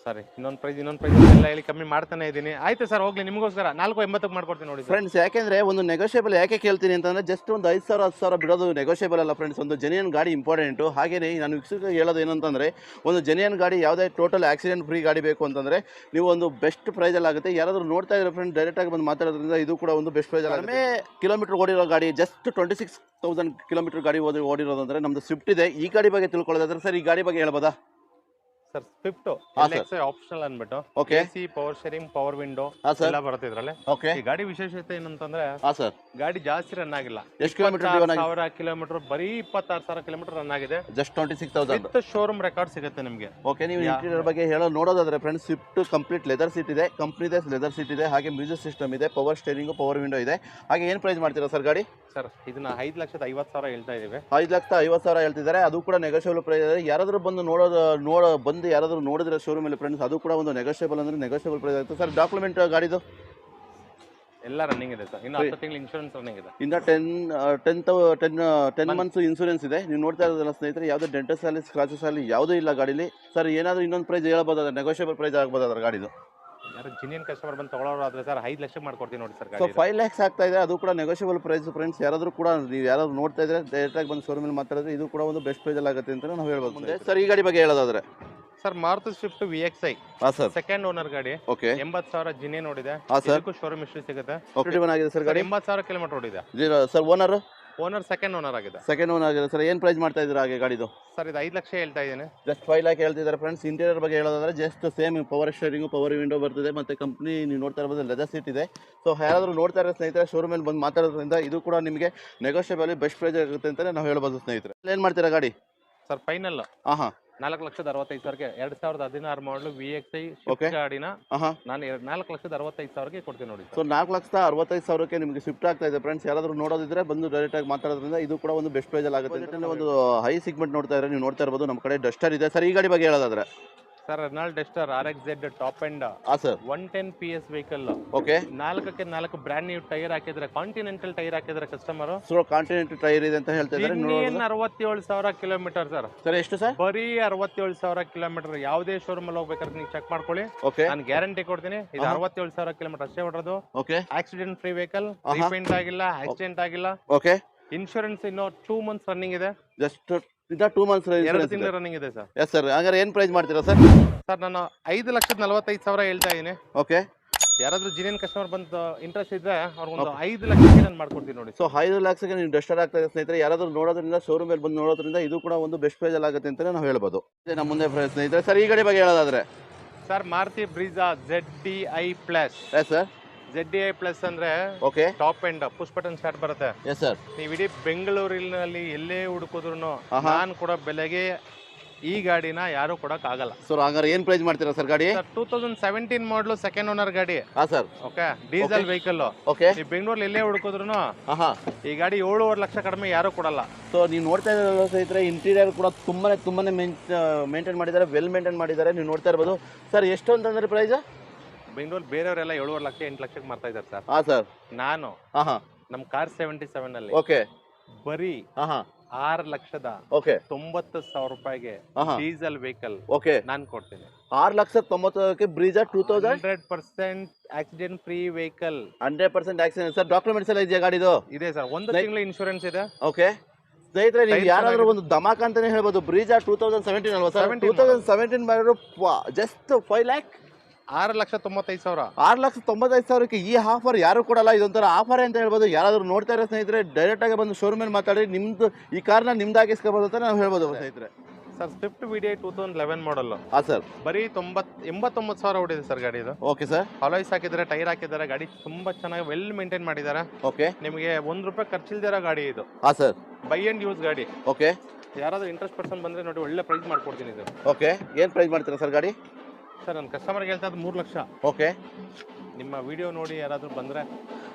Speaker 2: ಸರಿ, ಇನ್ನೊಂದು ಪ್ರೈಸ್ ಎಲ್ಲ ಹೇಳಿ ಕಮ್ಮಿ ಮಾಡ್ತಾನೆ ಇದ್ದೀನಿ. ಆಯ್ತು ಸರ್, ಹೋಗ್ಲಿ ನಿಮಗೋಸ್ಕರ 4,80 ಮಾಡ್ಕೊಡ್ತೀನಿ ನೋಡಿ
Speaker 1: ಫ್ರೆಂಡ್ಸ್. ಯಾಕೆಂದ್ರೆ ಒಂದು ನೆಗೋಷಿಯಬಲ್ ಯಾಕೆ ಕೇಳ್ತೀನಿ ಅಂತಂದ್ರೆ ಜಸ್ಟ್ ಒಂದು 5,000 10,000 ಬಿಡೋದು ನೆಗೋಷಿಯಬಲ್ ಅಲ್ಲ ಫ್ರೆಂಡ್ಸ್. ಒಂದು ಜೆನ್ಯೂನ್ ಗಾಡಿ ಇಂಪಾರ್ಟೆಂಟು. ಹಾಗೇನೆ ನಾನು ವೀಕ್ಷಕರಿಗೆ ಹೇಳೋದು ಏನಂತಂದ್ರೆ ಒಂದು ಜೆನ್ಯೂನ್ ಗಾಡಿ, ಯಾವುದೇ ಟೋಟಲ್ ಆಕ್ಸಿಡೆಂಟ್ ಫ್ರೀ ಗಾಡಿ ಬೇಕು ಅಂತಂದ್ರೆ ನೀವು ಒಂದು ಬೆಸ್ಟ್ ಪ್ರೈಸಲ್ಲಿ ಆಗುತ್ತೆ. ಯಾರಾದರೂ ನೋಡ್ತಾ ಇರೋ ಫ್ರೆಂಡ್ ಡೈರೆಕ್ಟಾಗಿ ಬಂದು ಮಾತಾಡೋದ್ರಿಂದ ಇದು ಕೂಡ ಒಂದು ಬೆಸ್ಟ್ ಪ್ರೈಸ್ ಆಗುತ್ತೆ. ಕಿಲೋಮೀಟರ್ ಓಡಿರೋ ಗಾಡಿ, ಜಸ್ಟ್ 26,000 ಕಿಲೋಮೀಟರ್ ಗಾಡಿ ಓಡಿರೋದಂದ್ರೆ ನಮ್ದು ಸ್ವಿಫ್ಟ್ ಇದೆ. ಈ ಗಾಡಿ ಬಗ್ಗೆ ತಿಳ್ಕೊಳ್ಳೋದಾದ್ರೆ ಸರ್ ಈ ಗಾಡಿ ಬಗ್ಗೆ ಹೇಳ್ಬೋದಾ
Speaker 2: ಸರ್? ಸ್ವಿಫ್ಟ್ ಆಪ್ಷನಲ್ ಅನ್ಬಿಟ್ಟು AC power steering, power window ಎಲ್ಲ ಬರುತ್ತೆ ಇದ್ರಲ್ಲಿ. ಈ ಗಾಡಿ ವಿಶೇಷತೆ ಏನಂತಂದ್ರೆ ಗಾಡಿ ಜಾಸ್ತಿ ರನ್ ಆಗಿಲ್ಲ.
Speaker 1: ಎಷ್ಟು ಕಿಲೋಮೀಟರ್?
Speaker 2: 1,000 ಕಿಲೋಮೀಟರ್, ಬರೀ 26,000 ಕಿಲೋಮೀಟರ್ ರನ್ ಆಗಿದೆ.
Speaker 1: ಜಸ್ಟ್ 26,000
Speaker 2: ಶೋರೂಮ್ ರೆಕಾರ್ಡ್ ಸಿಗುತ್ತೆ ನಿಮಗೆ.
Speaker 1: ಓಕೆ. ನೀವು ಇಂಟೀರಿಯರ್ ಬಗ್ಗೆ ನೋಡೋದಾದ್ರೆ friends, Swift complete leather seat ಇದೆ, ಕಂಪ್ನಿದೆ ಲೆದರ್ ಸೀಟ್ ಇದೆ. ಹಾಗೆ ಮ್ಯೂಸಿಕ್ ಸಿಸ್ಟಮ್ ಇದೆ, ಪವರ್ ಸ್ಟೇರಿಂಗು, ಪವರ್ ವಿಂಡೋ ಇದೆ. ಹಾಗೆ ಏನು ಪ್ರೈಸ್ ಮಾಡ್ತೀರಾ ಸರ್ ಗಾಡಿ?
Speaker 2: ಸರ್ ಇದನ್ನ 5,50,000 ಹೇಳ್ತಾ ಇದೀವಿ.
Speaker 1: 5,50,000 ಹೇಳ್ತಿದ್ದಾರೆ. ಅದು ಕೂಡ ನೆಗೋಷಿಯಬಲ್ ಪ್ರೈಸ್ ಇದೆ. ಯಾರಾದರೂ ಬಂದು ಯಾರಾದರೂ ನೋಡಿದ್ರೆ ಶೋರೂಮ್ ಅಲ್ಲಿ ಫ್ರೆಂಡ್ಸ್, ಅದು ಕೂಡ ಒಂದು ನೆಗೋಷಿಯಬಲ್ ಅಂದ್ರೆ ನೆಗೋಷಿಯಬಲ್ ಪ್ರೈಸ್ ಆಗುತ್ತೆ ಸರ್. ಡಾಕ್ಯುಮೆಂಟ್ ಗಾಡಿದು
Speaker 2: ಎಲ್ಲ ರನ್ನಿಂಗ್ ಇದೆ ಸರ್. ಇನ್ನು 10 ತಿಂಗಳು ಇನ್ಶೂರೆನ್ಸ್ ರನ್ನಿಂಗ್ ಇದೆ.
Speaker 1: ಇನ್ನು 10 ಮಂತ್ಸ್ ಇನ್ಶೂರೆನ್ಸ್ ಇದೆ. ನೀವು ನೋಡ್ತಾ ಇರೋದಲ್ಲ ಸ್ನೇಹಿತರೆ, ಯಾವುದೇ ಡೆಂಟಸ್ ಆಗಲಿ ಸ್ಕ್ರಾಚಸ್ ಆಗಲಿ ಯಾವುದೂ ಇಲ್ಲ ಗಾಡೀಲಿ ಸರ್. ಏನಾದರೂ ಇನ್ನೊಂದು ಪ್ರೈಸ್ ಹೇಳ್ಬೋದಾದ್ರೆ ನೆಗೋಷಿಯಬಲ್ ಪ್ರೈಸ್ ಆಗ್ಬೋದಾದ್ರೆ ಗಾಡಿದು?
Speaker 2: ಯಾರು ಜಿನಿಯನ್ ಕಸ್ಟಮರ್ ಬಂದು ತಗೊಳ್ಳೋರಾದ್ರೆ ಸರ್ 5 ಲಕ್ಷ ಮಾಡ್ಕೊಡ್ತೀನಿ ನೋಡಿ ಸರ್.
Speaker 1: ಸೊ 5 lakhs ಆಗ್ತಾ ಇದೆ. ಅದು ಕೂಡ ನೆಗೋಷಿಯಬಲ್ ಪ್ರೈಸ್ ಫ್ರೆಂಡ್ಸ್. ಯಾರಾದರೂ ಕೂಡ ನೀವು ಯಾರಾದರೂ ನೋಡ್ತಾ ಇದ್ರೆ ಡೈರೆಕ್ಟಾಗಿ ಬಂದು ಶೋರೂಮಲ್ಲಿ ಮಾತಾಡಿದ್ರೆ ಇದು ಕೂಡ ಒಂದು ಬೆಸ್ಟ್ ಪ್ರೈಸಲ್ಲಿ ಆಗುತ್ತೆ ಅಂತ ನಾವು ಹೇಳ್ಬೋದು ಮುಂದೆ ಸರ್. ಈ ಗಾಡಿ ಬಗ್ಗೆ ಹೇಳೋದಾದ್ರೆ
Speaker 2: sir Maruti Swift VXI
Speaker 1: sir,
Speaker 2: second owner ಗಾಡಿ.
Speaker 1: ಓಕೆ.
Speaker 2: 80,000 ಜಿನೇ ನೋಡಿದೆ. ಶೋರೂಮ್ ಹಿಸ್ಟ್ರಿ ಸಿಗುತ್ತೆ.
Speaker 1: ಆಗಿದೆ ಸರ್ ಗಾಡಿ.
Speaker 2: 80,000 ಕಿಲೋಮೀಟರ್ ಓಡಿದೆ
Speaker 1: ಸರ್. ಓನರ್
Speaker 2: ಸೆಕೆಂಡ್ ಓನರ್ ಆಗಿದೆ.
Speaker 1: ಸರ್. ಏನು ಪ್ರೈಸ್ ಮಾಡ್ತಾ ಇದ್ದೀರಾ ಹಾಗೆ ಗಾಡಿದು?
Speaker 2: ಸರ್ ಇದು 5 ಲಕ್ಷ ಹೇಳ್ತಾ ಇದ್ದೀನಿ.
Speaker 1: ಜಸ್ಟ್ 5 lakh ಹೇಳ್ತಿದ್ದಾರೆ ಫ್ರೆಂಡ್ಸ್. ಇಂಟೀರಿಯರ್ ಬಗ್ಗೆ ಹೇಳೋದಾದ್ರೆ just same power steering, power window ಬರ್ತದೆ. ಮತ್ತೆ ಕಂಪ್ನಿ ನೀವು ನೋಡ್ತಾ ಇರ್ಬೋದು ಲೆದರ್ ಸೀಟ್ ಇದೆ. ಸೊ ಯಾರಾದರೂ ನೋಡ್ತಾ ಇರೋ ಸ್ನೇಹಿತರೆ ಶೋರೂಮಲ್ಲಿ ಬಂದು ಮಾತಾಡೋದ್ರಿಂದ ಇದು ಕೂಡ ನಿಮಗೆ ನೆಗೋಷಿಯಬಲ್ ಬೆಸ್ಟ್ ಪ್ರೈಸ್ ಆಗುತ್ತೆ ಅಂತ ನಾವು ಹೇಳ್ಬೋದು ಸ್ನೇಹಿತರೆ. ಏನು ಮಾಡ್ತೀರಾ ಗಾಡಿ?
Speaker 2: ಸರ್ ಫೈನಲ್ 4,65,000ಗೆ 2016 ಮಾಡಲು VXI ಗಾಡಿನ ನಾನು 4,65,000ಗೆ ಕೊಡ್ತೀನಿ ನೋಡಿ.
Speaker 1: ಸೊ 4,65,000ಕ್ಕೆ ನಿಮಗೆ ಸ್ವಿಫ್ಟ್ ಆಗ್ತಾ ಇದೆ ಫ್ರೆಂಡ್ಸ್. ಯಾರಾದರೂ ನೋಡೋದಿದ್ರೆ ಬಂದು ಡೈರೆಕ್ಟ್ ಆಗಿ ಮಾತಾಡೋದ್ರಿಂದ ಇದು ಕೂಡ ಒಂದು ಬೆಸ್ಟ್ ಪ್ರೈಸ್ ಆಗುತ್ತೆ. ಒಂದು ಹೈ ಸಿಗ್ಮೆಂಟ್ ನೋಡ್ತಾ ಇದ್ರೆ ನೀವು ನೋಡ್ತಾ ಇರ್ಬೋದು ನಮ್ಮ ಕಡೆ ಡಸ್ಟರ್ ಇದೆ ಸರ್. ಈ ಗಾಡಿ ಬಗ್ಗೆ ಹೇಳೋದಾದ್ರೆ
Speaker 2: sir Renault Duster RXZ top end
Speaker 1: ಹಾಂ ಸರ್
Speaker 2: 110 PS ವೆಹಿಕಲ್.
Speaker 1: ಓಕೆ
Speaker 2: 4ಕ್ಕೆ 4 ಬ್ರ್ಯಾಂಡ್ ನ್ಯೂ ಟೈರ್ ಹಾಕಿದ್ರೆ, ಕಾಂಟಿನೆಂಟಲ್ ಟೈರ್ ಹಾಕಿದ್ರೆ ಕಸ್ಟಮರ್.
Speaker 1: ಸೊ ಕಾಂಟಿನೆಂಟಲ್ ಟೈರ್ ಇದೆ ಅಂತ ಹೇಳ್ತಾ ಇದ್ದಾರೆ.
Speaker 2: 67,000 ಕಿಲೋಮೀಟರ್ ಸರ್.
Speaker 1: ಸರ್ ಎಷ್ಟು ಸರ್?
Speaker 2: ಬರೀ 67,000 ಕಿಲೋಮೀಟರ್. ಯಾವುದೇ ಶೋರೂಮ್ ಅಲ್ಲಿ ಹೋಗ್ಬೇಕಾದ್ರೆ ನೀವು ಚೆಕ್ ಮಾಡ್ಕೊಳ್ಳಿ,
Speaker 1: ಓಕೆ
Speaker 2: ನಾನು ಗ್ಯಾರಂಟಿ ಕೊಡ್ತೀನಿ. ಇದು 67,000 ಕಿಲೋಮೀಟರ್ ಅಷ್ಟೇ ಹೊಡೋದು.
Speaker 1: Okay
Speaker 2: accident free vehicle, repaint ಆಗಿಲ್ಲ, ಆಕ್ಸಿಡೆಂಟ್ ಆಗಿಲ್ಲ.
Speaker 1: ಓಕೆ
Speaker 2: ಇನ್ಶೂರೆನ್ಸ್ ಇನ್ನೂ 2 ಮಂತ್ಸ್ ರನ್ನಿಂಗ್ ಇದೆ.
Speaker 1: ಜಸ್ಟ್ ಇನ್ನ 2 ಮಂತ್ಸ್
Speaker 2: 2 ತಿಂಗಳು ರನ್ನಿಂಗ್ ಇದೆ ಸರ್.
Speaker 1: Yes sir. ಹಾಗಾದ್ರೆ ಏನು ಪ್ರೈಸ್ ಮಾಡ್ತೀರಾ ಸರ್?
Speaker 2: ಸರ್ ನಾನು 5,45,000 ಹೇಳ್ತಾ ಇದ್ದೀನಿ.
Speaker 1: ಓಕೆ
Speaker 2: ಯಾರಾದ್ರೂ ಜಿನಿಯನ್ ಕಸ್ಟಮರ್ ಬಂದು ಇಂಟ್ರೆಸ್ಟ್ ಇದ್ರೆ ಅವ್ರಿಗೊಂದು 5 ಲಕ್ಷಕ್ಕೆ ನಾನು ಮಾಡ್ಕೊಡ್ತೀನಿ ನೋಡಿ.
Speaker 1: ಸೊ 5 ಲಕ್ಷಕ್ಕೆ ನೀವು ಡಸ್ಟರ್ ಆಗ್ತಾ ಇದೆ ಸ್ನೇಹಿತರೆ. ಯಾರಾದ್ರೂ ನೋಡೋದ್ರಿಂದ ಶೋರೂಮ್ ಅಲ್ಲಿ ಬಂದು ನೋಡೋದ್ರಿಂದ ಇದು ಕೂಡ ಒಂದು ಬೆಸ್ಟ್ ಪ್ರೈಸ್ ಅಲ್ಲಿ ಆಗುತ್ತೆ ಅಂತ ನಾವು ಹೇಳ್ಬೋದು. ನಮ್ಮ ಮುಂದೆ ಸ್ನೇಹಿತರೆ ಸರ್ ಈ ಗಾಡಿ ಬಗ್ಗೆ ಹೇಳೋದಾದ್ರೆ
Speaker 2: sir Maruti Brezza ZDI plus.
Speaker 1: Yes sir.
Speaker 2: ZDI plus ಅಂದ್ರೆ
Speaker 1: okay
Speaker 2: top end push button start ಬರುತ್ತೆ.
Speaker 1: Yes sir.
Speaker 2: ನೀವು ಇಡೀ ಬೆಂಗಳೂರಿನಲ್ಲಿ ಎಲ್ಲೇ ಹುಡುಕಿದ್ರು ನಾನು ಕೊಡೋ ಬೆಲೆಗೆ ಈ ಗಾಡಿನ ಯಾರು ಕೊಡಕ್ ಆಗಲ್ಲ.
Speaker 1: ಸರ್ ಹಾಗಾದ್ರೆ ಏನ್ ಪ್ರೈಸ್ ಮಾಡ್ತೀರಾ ಸರ್ ಗಾಡಿ?
Speaker 2: 2017 ಮಾಡಲು ಸೆಕೆಂಡ್ ಓನರ್ ಗಾಡಿ.
Speaker 1: ಹಾ sir.
Speaker 2: Okay diesel vehicle.
Speaker 1: Okay
Speaker 2: ನೀವು ಬೆಂಗಳೂರಲ್ಲಿ ಎಲ್ಲೇ ಹುಡುಕಿದ್ರು
Speaker 1: ಹಾ
Speaker 2: ಈ ಗಾಡಿ 7.5 ಲಕ್ಷ ಕಡಿಮೆ ಯಾರು ಕೊಡಲ್ಲ.
Speaker 1: ಸೊ ನೀವು ನೋಡ್ತಾ ಇರೋ ಸ್ನೇಹಿತರೆ ಇಂಟೀರಿಯರ್ ಕೂಡ ತುಂಬಾನೇ ಮೇಂಟೈನ್ ಮಾಡಿದ್ದಾರೆ, ವೆಲ್ ಮೇಂಟೈನ್ ಮಾಡಿದ್ದಾರೆ. ನೀವು ನೋಡ್ತಾ ಇರ್ಬೋದು ಸರ್. ಎಷ್ಟು ಅಂತಂದ್ರೆ ಪ್ರೈಸ್?
Speaker 2: ಬೆಂಗಳೂರು ಬೇರೆಯವರೆಲ್ಲ 7.5 ಲಕ್ಷ 8 ಲಕ್ಷಕ್ಕೆ ಮಾರ್ತಾ ಇದ್ದಾರೆ ಸರ್.
Speaker 1: ಹಾ ಸರ್.
Speaker 2: ನಾನು
Speaker 1: ಹಾ
Speaker 2: ನಮ್ಮ ಕಾರ್ 77 ಅಲ್ಲಿ
Speaker 1: ಓಕೆ
Speaker 2: ಬರೀ
Speaker 1: ಹಾ
Speaker 2: 6,90,000 ರೂಪಾಯಿಗೆ ಡೀಸೆಲ್ ವೆಹಿಕಲ್
Speaker 1: ಓಕೆ
Speaker 2: ನಾನು ಕೊಡ್ತೀನಿ.
Speaker 1: 6,90,000 Brezza
Speaker 2: 100% accident free vehicle.
Speaker 1: 100% accident. Sir documents ಎಲ್ಲ ಇದೆಯಾ ಗಾಡಿದು?
Speaker 2: ಇದೆ ಸರ್. 1 ತಿಂಗಳ ಇನ್ಶೂರೆನ್ಸ್ ಇದೆ.
Speaker 1: ಓಕೆ ಸ್ನೇಹಿತರೆ ನೀವು ಯಾರಾದ್ರೂ ಒಂದು ಧಮಾಕ ಅಂತಾನೆ ಹೇಳ್ಬೋದು. ಬ್ರೀಜಾ 2017 ಅಲ್ವಾ ಸರ್? 2017 ಮಾಡಿದ್ರು ಜಸ್ಟ್ 5 ಲ್ಯಾಕ್
Speaker 2: 6,95,000.
Speaker 1: 6,95,000ಕ್ಕೆ ಈ ಆಫರ್ ಯಾರು ಕೊಡಲ್ಲ. ಇದೊಂಥರ ಆಫರ್ ಅಂತ ಹೇಳ್ಬೋದು. ಯಾರಾದ್ರೂ ನೋಡ್ತಾ ಇರೋ ಸ್ನೇಹಿತರೆ ಡೈರೆಕ್ಟ್ ಆಗಿ ಬಂದು ಶೋರೂಮ್ ಅಲ್ಲಿ ಮಾತಾಡಿ ನಿಮ್ದು ಈ ಕಾರ್ನ ನಿಮ್ದಾಗಿಸ್ಕೋಬಹುದು ಅಂತ ನಾವು ಹೇಳ್ಬೋದು ಸ್ನೇಹಿತರೆ.
Speaker 2: ಸರ್ ಸ್ವಿಫ್ಟ್ VDI 2011 ಮಾಡಲ್.
Speaker 1: ಹಾ ಸರ್.
Speaker 2: ಬರೀ 89,000 ಹೊಡಿದೆ ಸರ್ ಗಾಡಿ ಇದು.
Speaker 1: Okay sir.
Speaker 2: ಅಲಾಯ್ಸ್ ಹಾಕಿದ್ದಾರೆ, ಟೈರ್ ಹಾಕಿದ್ದಾರೆ. ಗಾಡಿ ತುಂಬಾ ಚೆನ್ನಾಗಿ ವೆಲ್ ಮೇಂಟೈನ್ ಮಾಡಿದ್ದಾರೆ.
Speaker 1: ಓಕೆ
Speaker 2: ನಿಮಗೆ ₹1 ಖರ್ಚಿಲ್ದಿರೋ ಗಾಡಿ ಇದು.
Speaker 1: ಹಾ ಸರ್.
Speaker 2: ಬೈ ಅಂಡ್ ಯೂಸ್ ಗಾಡಿ.
Speaker 1: ಓಕೆ
Speaker 2: ಯಾರಾದ್ರೂ ಇಂಟ್ರೆಸ್ಟ್ ಪರ್ಸನ್ ಬಂದ್ರೆ ನೋಡಿ ಒಳ್ಳೆ ಪ್ರೈಸ್ ಮಾಡ್ಕೊಡ್ತೀನಿ ಇದು.
Speaker 1: ಓಕೆ ಏನ್ ಪ್ರೈಸ್ ಮಾಡ್ತೀರಾ ಸರ್ ಗಾಡಿ?
Speaker 2: ಸರ್ ನನ್ನ ಕಸ್ಟಮರ್ಗೆ ಹೇಳ್ತಾ ಇದ್ದು 3 ಲಕ್ಷ.
Speaker 1: ಓಕೆ
Speaker 2: ನಿಮ್ಮ ವಿಡಿಯೋ ನೋಡಿ ಯಾರಾದ್ರೂ ಬಂದ್ರೆ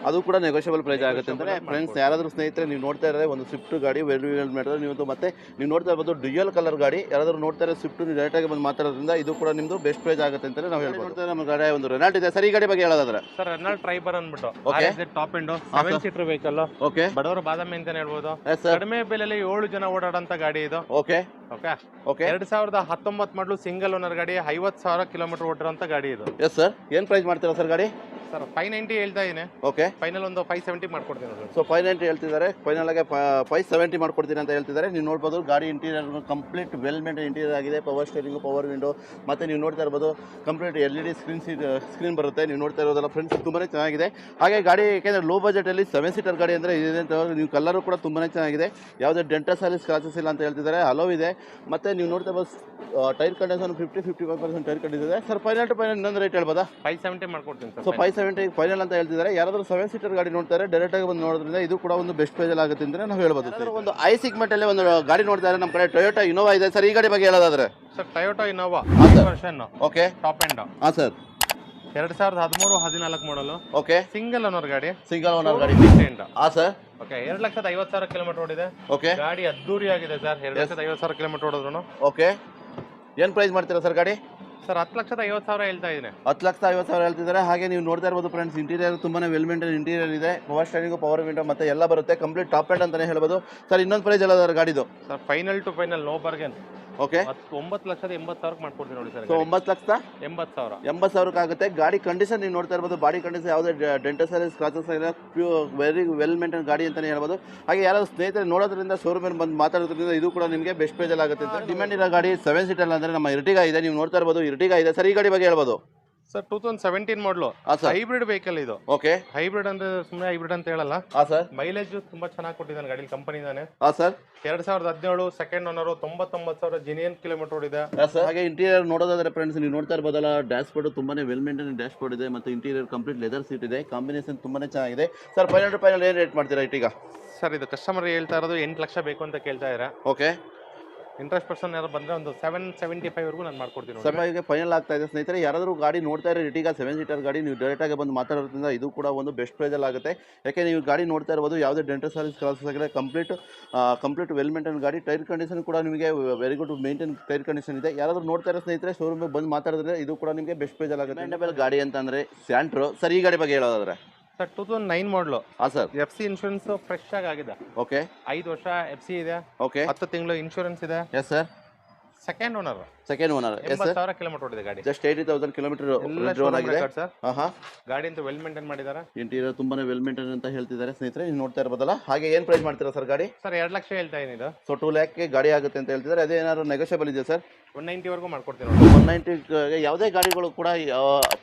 Speaker 1: ಅದು ಕೂಡ ನೆಗೋಷಿಯಬಲ್ ಪ್ರೈಸ್ ಆಗುತ್ತೆ ಅಂದರೆ ಫ್ರೆಂಡ್ಸ್. ಯಾರಾದರೂ ಸ್ನೇಹಿತರೆ ನೀವು ನೋಡ್ತಾ ಇರೋದೇ ಒಂದು ಸ್ವಿಫ್ಟ್ ಗಾಡಿ ವೆಲ್ ಮಾಡಿದ್ರೆ ನೀವು ಮತ್ತೆ ನೀವು ನೋಡ್ತಾ ಇರ್ಬೋದು ಡ್ಯುಯಲ್ ಕಲರ್ ಗಾಡಿ. ಯಾರಾದರೂ ನೋಡ್ತಾ ಇರೋ ಸ್ವಿಫ್ಟ್ ನೀವು ಡೈರೆಕ್ಟಾಗಿ ಬಂದು ಮಾತಾಡೋದ್ರಿಂದ ಇದು ಕೂಡ ನಿಮ್ಮದು ಬೆಸ್ಟ್ ಪ್ರೈಸ್ ಆಗುತ್ತೆ ಅಂತ ನಾವು ಹೇಳ್ಬೋದು. ನಮ್ಮ ಗಾಡಿ ಒಂದು ರೆನಾಲ್ಟ್ ಇದೆ ಸರ್. ಈ ಗಾಡಿ ಬಗ್ಗೆ ಹೇಳೋದಾದ್ರೆ
Speaker 2: ಸರ್ ರೆನಾಲ್ಟ್ ಟ್ರೈಬರ್ ಅಂದ್ಬಿಟ್ಟು top end 7 seater vehicle.
Speaker 1: Okay
Speaker 2: ಬಡವರು ಬಾದಾಮಿ ಅಂತಾನೆ ಹೇಳ್ಬೋದು. ಕಡಿಮೆ ಬೆಲೆಯಲ್ಲಿ 7 ಜನ ಓಡಾಡಂತ ಗಾಡಿ ಇದು.
Speaker 1: ಓಕೆ
Speaker 2: ಓಕೆ
Speaker 1: ಓಕೆ
Speaker 2: 2019 ಮಾಡಲು ಸಿಂಗಲ್ ಓನರ್ ಗಾಡಿ. 50,000 ಕಿಲೋಮೀಟರ್ ಓಡಿರೋಂಥ ಗಾಡಿ ಇದು.
Speaker 1: Yes sir. ಏನು ಪ್ರೈಸ್ ಮಾಡ್ತೀರಾ ಸರ್ ಗಾಡಿ?
Speaker 2: ಸರ್ 590 ಹೇಳ್ತಾ ಇದೀನಿ.
Speaker 1: ಓಕೆ
Speaker 2: ಫೈನಲ್ ಒಂದು 570 ಮಾಡ್ಕೊಡ್ತೀನಿ ಸರ್.
Speaker 1: ಸೊ 590 ಹೇಳ್ತಿದ್ದಾರೆ. ಫೈನಲ್ ಆಗಿ 570 ಮಾಡ್ಕೊಡ್ತೀನಿ ಅಂತ ಹೇಳ್ತಿದ್ದಾರೆ. ನೀವು ನೋಡ್ಬೋದು ಗಾಡಿ interior complete well maintain interior ಆಗಿದೆ. ಪವರ್ ಸ್ಟೇರಿಂಗು, ಪವರ್ ವಿಂಡೋ, ಮತ್ತೆ ನೀವು ನೋಡ್ತಾ ಇರ್ಬೋದು ಕಂಪ್ಲೀಟ್ LED ಸ್ಕ್ರೀನ್ ಬರುತ್ತೆ. ನೀವು ನೋಡ್ತಾ ಇರೋದಲ್ಲ ಫ್ರೆಂಡ್ಸ್ ತುಂಬಾ ಚೆನ್ನಾಗಿದೆ. ಹಾಗೆ ಗಾಡಿ ಯಾಕೆಂದರೆ ಲೋ ಬಜೆಟಲ್ಲಿ 7 ಸೀಟರ್ ಗಾಡಿ ಅಂದರೆ ಇದೆ ಅಂತ ನೀವು ಕಲರು ಕೂಡ ತುಂಬಾ ಚೆನ್ನಾಗಿದೆ. ಯಾವುದೇ ಡೆಂಟಸ್ ಅಲ್ಲಿ ಸ್ಕ್ರಾಚಸ್ ಇಲ್ಲ ಅಂತ ಹೇಳ್ತಿದ್ದಾರೆ. ಹಲೋ ಇದೆ. ಮತ್ತು ನೀವು ನೋಡ್ತಾ ಇರ್ಬೋದು ಟೈರ್ ಕಂಡೀಷನ್ 50-55% ಟೈರ್ ಕಂಡೀಷನ್ ಇದೆ ಸರ್. ಫೈನಲ್ ಟು ಫೈನಲ್ ಇನ್ನೊಂದು ರೇಟ್ ಹೇಳ್ಬೋದಾ?
Speaker 2: 570 ಮಾಡ್ಕೊಡ್ತೀನಿ ಸರ್.
Speaker 1: ಸೊ 570 ಫೈನಲ್ ಅಂತ ಹೇಳ್ತಿದ್ದಾರೆ. ಯಾರಾದರೂ 7 ಸೀಟರ್ ಗಾಡಿ ನೋಡ್ತಾರೆ ಡೈರೆಕ್ಟ್ ಆಗಿ ಬಂದು ನೋಡೋದ್ರಿಂದ ಇದು ಕೂಡ ಒಂದು ಬೆಸ್ಟ್ ಪ್ರೈಸ್ ಆಗುತ್ತೆ ಅಂತ ನಾವು ಹೇಳ್ಬೋದು. ಒಂದು ಐ ಸಿಗ್ಮೆಂಟ್ ಅಲ್ಲಿ ಒಂದು ಗಾಡಿ ನೋಡ್ತಾ ಇದ್ದಾರೆ. ನಮ್ಮ ಕಡೆ ಟೊಯೋಟಾ ಇನೋವಾ ಇದೆ ಸರ್. ಈ ಗಾಡಿ ಬಗ್ಗೆ ಹೇಳೋದಾದ್ರೆ
Speaker 2: sir Toyota Innova version.
Speaker 1: Okay
Speaker 2: top end.
Speaker 1: ಹಾಂ ಸರ್.
Speaker 2: 2013-14 ಮಾಡಲು.
Speaker 1: ಓಕೆ
Speaker 2: ಸಿಂಗಲ್ ಓನರ್ ಗಾಡಿ.
Speaker 1: ಸಿಂಗಲ್ ಓನರ್ ಗಾಡಿ. ಹಾಂ ಸರ್.
Speaker 2: ಓಕೆ 2,50,000 ಕಿಲೋಮೀಟರ್ ಓಡಿದೆ.
Speaker 1: ಓಕೆ
Speaker 2: ಗಾಡಿ ಅದ್ದೂರಿ ಆಗಿದೆ ಸರ್. 2,50,000 ಕಿಲೋಮೀಟರ್ ಓಡಿದ್ರು.
Speaker 1: ಓಕೆ ಏನು ಪ್ರೈಸ್ ಮಾಡ್ತೀರಾ ಸರ್ ಗಾಡಿ?
Speaker 2: ಸರ್ 10,50,000 ಹೇಳ್ತಾ ಇದ್ದೀನಿ.
Speaker 1: 10,50,000 ಹೇಳ್ತಿದ್ದಾರೆ. ಹಾಗೆ ನೀವು ನೋಡ್ತಾ ಇರ್ಬೋದು ಫ್ರೆಂಡ್ಸ್ ಇಂಟೀರಿಯರ್ ತುಂಬಾ ವೆಲ್ ಮೇಂಟೈನ್ ಇಂಟೀರಿಯರ್ ಇದೆ. ಪವರ್ ಸ್ಟೇರಿಂಗು, ಪವರ್ ವಿಂಡೋ ಮತ್ತೆ ಎಲ್ಲ ಬರುತ್ತೆ. ಕಂಪ್ಲೀಟ್ ಟಾಪ್ ಎಂಡ್ ಅಂತಾನೆ ಹೇಳ್ಬೋದು ಸರ್. ಇನ್ನೊಂದು ಪ್ರೈಸ್ ಹೇಳೋದಾದ್ರೆ ಗಾಡಿದು?
Speaker 2: Sir final to final no bargain.
Speaker 1: Okay
Speaker 2: 9,80,000 ಮಾಡ್ಕೊಡ್ತೀನಿ ನೋಡಿ ಸರ್.
Speaker 1: ಸೊ 9,80,000 ಆಗುತ್ತೆ. ಗಾಡಿ ಕಂಡೀಷನ್ ನೀವು ನೋಡ್ತಾ ಇರ್ಬೋದು. ಬಾಡಿ ಕಂಡೀಷನ್ ಯಾವುದೇ ಡೆಂಟಸ್ ಅಲ್ಲಿ ಸ್ಕ್ರಾಚಸ್ ಇಲ್ಲ. ವೆರಿ ವೆಲ್ ಮೇಂಟೈನ್ ಗಾಡಿ ಅಂತಾನೆ ಹೇಳ್ಬೋದು. ಹಾಗೆ ಯಾರಾದ್ರು ಸ್ನೇಹಿತರೆ ನೋಡೋದ್ರಿಂದ ಶೋರೂಮ್ ಬಂದು ಮಾತಾಡೋದ್ರಿಂದ ಇದು ಕೂಡ ನಿಮಗೆ ಬೆಸ್ಟ್ ಪ್ರೈಸ್ ಅಲ್ಲಿ ಆಗುತ್ತೆ ಅಂತ. ಡಿಮ್ಯಾಂಡ್ ಇರೋ ಗಾಡಿ 7 ಸೀಟರ್ ಅಂದರೆ ನಮ್ಮ ಇರ್ಟಿಗಾ ಇದೆ. ನೀವು ನೋಡ್ತಾ ಇರ್ಬೋದು ಇರ್ಟಿಗಾ ಇದೆ ಸರ್. ಈ ಗಾಡಿ ಬಗ್ಗೆ ಹೇಳ್ಬೋದು?
Speaker 2: ಸರ್ 2017 ಮಾಡಲು. ಹೈಬ್ರಿಡ್ ವೆಹಿಕಲ್ ಇದು.
Speaker 1: ಓಕೆ
Speaker 2: ಹೈಬ್ರಿಡ್ ಅಂದ್ರೆ ಸುಮ್ಮನೆ ಹೈಬ್ರಿಡ್ ಅಂತ ಹೇಳಲ್ಲ.
Speaker 1: ಹಾಂ ಸರ್.
Speaker 2: ಮೈಲೇಜ್ ತುಂಬಾ ಚೆನ್ನಾಗಿ ಕೊಟ್ಟಿದ್ದಾನೆ ಗಾಡಿ. ಕಂಪನಿದಾನೆ.
Speaker 1: ಹಾಂ ಸರ್.
Speaker 2: 2017 second owner. 99,000 ಜಿನಿಯನ್ ಕಿಲೋಮೀಟರ್ ಓಡಿದೆ.
Speaker 1: ಹಾಗೆ ಇಂಟೀರಿಯರ್ ನೋಡೋದಾದ್ರೆ ಫ್ರೆಂಡ್ಸ್ ನೀವು ನೋಡ್ತಾ ಇರ್ಬೋದಲ್ಲ ಡ್ಯಾಶ್ ಬೋರ್ಡ್ ತುಂಬಾನೇ ವೆಲ್ ಮೇಂಟೈನ್ ಡ್ಯಾಶ್ ಬೋರ್ಡ್ ಇದೆ. ಮತ್ತು ಇಂಟೀರಿಯರ್ ಕಂಪ್ಲೀಟ್ ಲೆದರ್ ಸೀಟ್ ಇದೆ. ಕಾಂಬಿನೇಷನ್ ತುಂಬಾನೇ ಚೆನ್ನಾಗಿದೆ ಸರ್. ಫೈನಲ್ ಏನು ರೇಟ್ ಮಾಡ್ತೀರಾ ಇಟ್ಟೀಗ?
Speaker 2: ಸರ್ ಇದು ಕಸ್ಟಮರ್ ಹೇಳ್ತಾ ಇರೋದು 8 ಲಕ್ಷ ಬೇಕು ಅಂತ ಕೇಳ್ತಾ ಇದ್ದಾರೆ.
Speaker 1: ಓಕೆ
Speaker 2: ಇಂಟ್ರೆಸ್ಟ್ ಪರ್ಸನ್ ಯಾರು ಬಂದರೆ ಒಂದು 775 ನಾನು ಮಾಡ್ಕೊಡ್ತೀನಿ ನೋಡಿ.
Speaker 1: ಸಭೆಗೆ ಫೈನಲ್ ಆಗ್ತಾ ಇದೆ ಸ್ನೇಹಿತರೆ. ಯಾರಾದರೂ ಗಾಡಿ ನೋಡ್ತಾ ಇರೋ ರಿಟಿಗ 7 ಸೀಟರ್ ಗಾಡಿ ನೀವು ಡೈರೆಕ್ಟಾಗಿ ಬಂದು ಮಾತಾಡೋದ್ರಿಂದ ಇದು ಕೂಡ ಒಂದು ಬೆಸ್ಟ್ ಪ್ರೈಸಲ್ಲಿ ಆಗುತ್ತೆ. ಯಾಕೆ ನೀವು ಗಾಡಿ ನೋಡ್ತಾ ಇರ್ಬೋದು, ಯಾವುದೇ ಡೆಂಟಲ್ ಸರ್ವಿಸ್ ಕ್ರಾಸಸ್ ಆಗಿದೆ, ಕಂಪ್ಲೀಟ್ ವೆಲ್ ಮೇಂಟೈನ್ ಗಾಡಿ. ಟೈರ್ ಕಂಡೀಷನ್ ಕೂಡ ನಿಮಗೆ very good maintain tyre condition ಇದೆ. ಯಾರಾದರೂ ನೋಡ್ತಾ ಇರೋ ಸ್ನೇಹಿತರೆ ಶೋರೂಮಿಗೆ ಬಂದು ಮಾತಾಡಿದ್ರೆ ಇದು ಕೂಡ ನಿಮಗೆ ಬೆಸ್ಟ್ ಪ್ರೈಸಲ್ಲಿ ಆಗುತ್ತೆ. ಮೆಂಡಬಲ್ ಗಾಡಿ ಅಂತಂದರೆ ಸ್ಯಾಂಟ್ರೋ ಸರ್. ಈ ಗಾಡಿ ಬಗ್ಗೆ ಹೇಳೋದಾದ್ರೆ
Speaker 2: ಸರ್ 2009 ಮಾಡಲು.
Speaker 1: ಹಾಂ ಸರ್.
Speaker 2: FC ಇನ್ಶೂರೆನ್ಸ್ ಫ್ರೆಶ್ ಆಗಿದೆ.
Speaker 1: ಓಕೆ.
Speaker 2: 5 ವರ್ಷ FC ಇದೆ.
Speaker 1: ಓಕೆ.
Speaker 2: 10 ತಿಂಗಳು ಇನ್ಶೂರೆನ್ಸ್ ಇದೆ.
Speaker 1: Yes sir.
Speaker 2: Second owner.
Speaker 1: Yes sir.
Speaker 2: 80,000 kilometre ಓಡಿದೆ ಗಾಡಿ.
Speaker 1: ಜಸ್ಟ್ 80,000 ಕಿಲೋಮೀಟರ್ ಡ್ರೈವ್ ಆಗಿದೆ
Speaker 2: ಸರ್.
Speaker 1: ಹಾಂ.
Speaker 2: ಗಾಡಿ ಅಂತ ವೆಲ್ ಮೇಂಟೈನ್ ಮಾಡಿದ್ದಾರೆ.
Speaker 1: ಇಂಟೀರಿಯರ್ ತುಂಬಾನೇ ವೆಲ್ ಮೇಂಟೈನ್ ಅಂತ ಹೇಳ್ತಿದ್ದಾರೆ ಸ್ನೇಹಿತರೆ, ನೀವು ನೋಡ್ತಾ ಇರ್ಬೋದಲ್ಲ. ಹಾಗೆ ಏನು ಪ್ರೈಸ್ ಮಾಡ್ತೀರಾ ಸರ್ ಗಾಡಿ?
Speaker 2: ಸರ್ 2 ಲಕ್ಷ ಹೇಳ್ತಾ ಇದೀನಿ ಇದು.
Speaker 1: ಸೊ 2 ಲ್ಯಾಕ್ಗೆ ಗಾಡಿ ಆಗುತ್ತೆ ಅಂತ ಹೇಳ್ತಿದ್ದಾರೆ. ಅದೇ ಏನಾದ್ರು ನೆಗೋಷಿಯಬಲ್ ಇದೆ ಸರ್?
Speaker 2: 190 ವರೆಗೂ ಮಾಡ್ಕೊಡ್ತೀನಿ.
Speaker 1: 190 ಯಾವುದೇ ಗಾಡಿಗಳು ಕೂಡ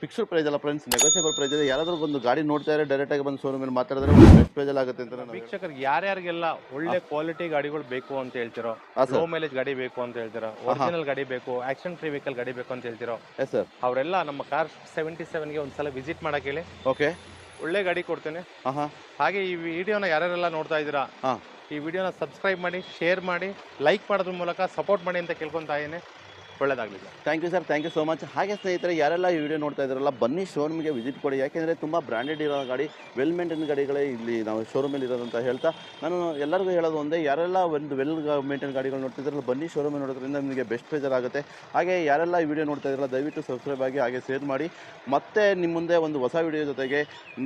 Speaker 1: ಫಿಕ್ಸ್ಡ್ ಪ್ರೈಸ್ ಅಲ್ಲ ಫ್ರೆಂಡ್ಸ್, ನೆಗೋಷಿಯಬಲ್ ಪ್ರೈಸ್ ಇದೆ. ಯಾರಾದರೂ ಒಂದು ಗಾಡಿ ನೋಡ್ತಾ ಇದ್ದಾರೆ ಡೈರೆಕ್ಟಾಗಿ ಬಂದು ಶೋರೂಮಲ್ಲಿ ಮಾತಾಡಿದ್ರೆ ಬೆಸ್ಟ್ ಪ್ರೈಸಲ್ಲಿ ಆಗುತ್ತೆ ಅಂತ ನಾನು
Speaker 2: ವೀಕ್ಷಕರಿಗೆ ಯಾರ್ಯಾರಿಗೆಲ್ಲ ಒಳ್ಳೆ ಕ್ವಾಲಿಟಿ ಗಾಡಿಗಳು ಬೇಕು ಅಂತ ಹೇಳ್ತಿರೋ, ಲೋ ಮೈಲೇಜ್ ಗಾಡಿ ಬೇಕು ಅಂತ ಹೇಳ್ತಿರೋ, ಒರಿಜಿನಲ್ ಗಾಡಿ ಬೇಕು, ಆಕ್ಷನ್ ಫ್ರೀ ವೆಹಿಕಲ್ ಗಾಡಿ ಬೇಕು ಅಂತ ಹೇಳ್ತಿರೋ,
Speaker 1: ಎಸ್ ಸರ್,
Speaker 2: ಅವರೆಲ್ಲ ನಮ್ಮ ಕಾರ್ 77ಗೆ ಒಂದ್ಸಲ ವಿಸಿಟ್ ಮಾಡಕ್ಕೆ ಹೇಳಿ.
Speaker 1: ಓಕೆ.
Speaker 2: ಒಳ್ಳೆ ಗಾಡಿ ಕೊಡ್ತೇನೆ.
Speaker 1: ಹಾಂ.
Speaker 2: ಹಾಗೆ ಈ ವಿಡಿಯೋನ ಯಾರ್ಯಾರೆಲ್ಲ ನೋಡ್ತಾ ಇದ್ದೀರಾ, ಈ ವಿಡಿಯೋನ ಸಬ್ಸ್ಕ್ರೈಬ್ ಮಾಡಿ, ಶೇರ್ ಮಾಡಿ, ಲೈಕ್ ಮಾಡೋದ್ರ ಮೂಲಕ ಸಪೋರ್ಟ್ ಮಾಡಿ ಅಂತ ಕೇಳ್ಕೊತಾ ಇದ್ದೀನಿ. ಒಳ್ಳೆದಾಗಲಿ sir.
Speaker 1: Thank you sir, thank you so much. ಹಾಗೆ ಸ್ನೇಹಿತರೆ, ಯಾರೆಲ್ಲ ಈ ವಿಡಿಯೋ ನೋಡ್ತಾ ಇದ್ದಾರಲ್ಲ, ಬನ್ನಿ ಶೋರೂಮಿಗೆ ವಿಸಿಟ್ ಕೊಡಿ. ಯಾಕೆಂದರೆ ತುಂಬ ಬ್ರ್ಯಾಂಡೆಡ್ ಇರೋ ಗಾಡಿ, ವೆಲ್ ಮೇಂಟೈನ್ ಗಾಡಿಗಳೇ ಇಲ್ಲಿ ನಾವು ಶೋರೂಮಲ್ಲಿ ಇರೋದಂತ ಹೇಳ್ತಾ ನಾನು ಎಲ್ಲರಿಗೂ ಹೇಳೋದು ಒಂದೇ, ಯಾರೆಲ್ಲ ಒಂದು ವೆಲ್ ಮೇಂಟೈನ್ ಗಾಡಿಗಳು ನೋಡ್ತಿದ್ರಲ್ಲ ಬನ್ನಿ ಶೋರೂಮಲ್ಲಿ ನೋಡೋದ್ರಿಂದ ನಿಮಗೆ ಬೆಸ್ಟ್ ಪ್ರೈಸರ್ ಆಗುತ್ತೆ. ಹಾಗೆ ಯಾರೆಲ್ಲ ಈ ವಿಡಿಯೋ ನೋಡ್ತಾ ಇದ್ದಾರಲ್ಲ ದಯವಿಟ್ಟು ಸಬ್ಸ್ಕ್ರೈಬ್ ಆಗಿ, ಹಾಗೆ ಶೇರ್ ಮಾಡಿ. ಮತ್ತೆ ನಿಮ್ಮ ಮುಂದೆ ಒಂದು ಹೊಸ ವಿಡಿಯೋ ಜೊತೆಗೆ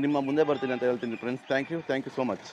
Speaker 1: ನಿಮ್ಮ ಮುಂದೆ ಬರ್ತೀನಿ ಅಂತ ಹೇಳ್ತೀನಿ friends. Thank you so much.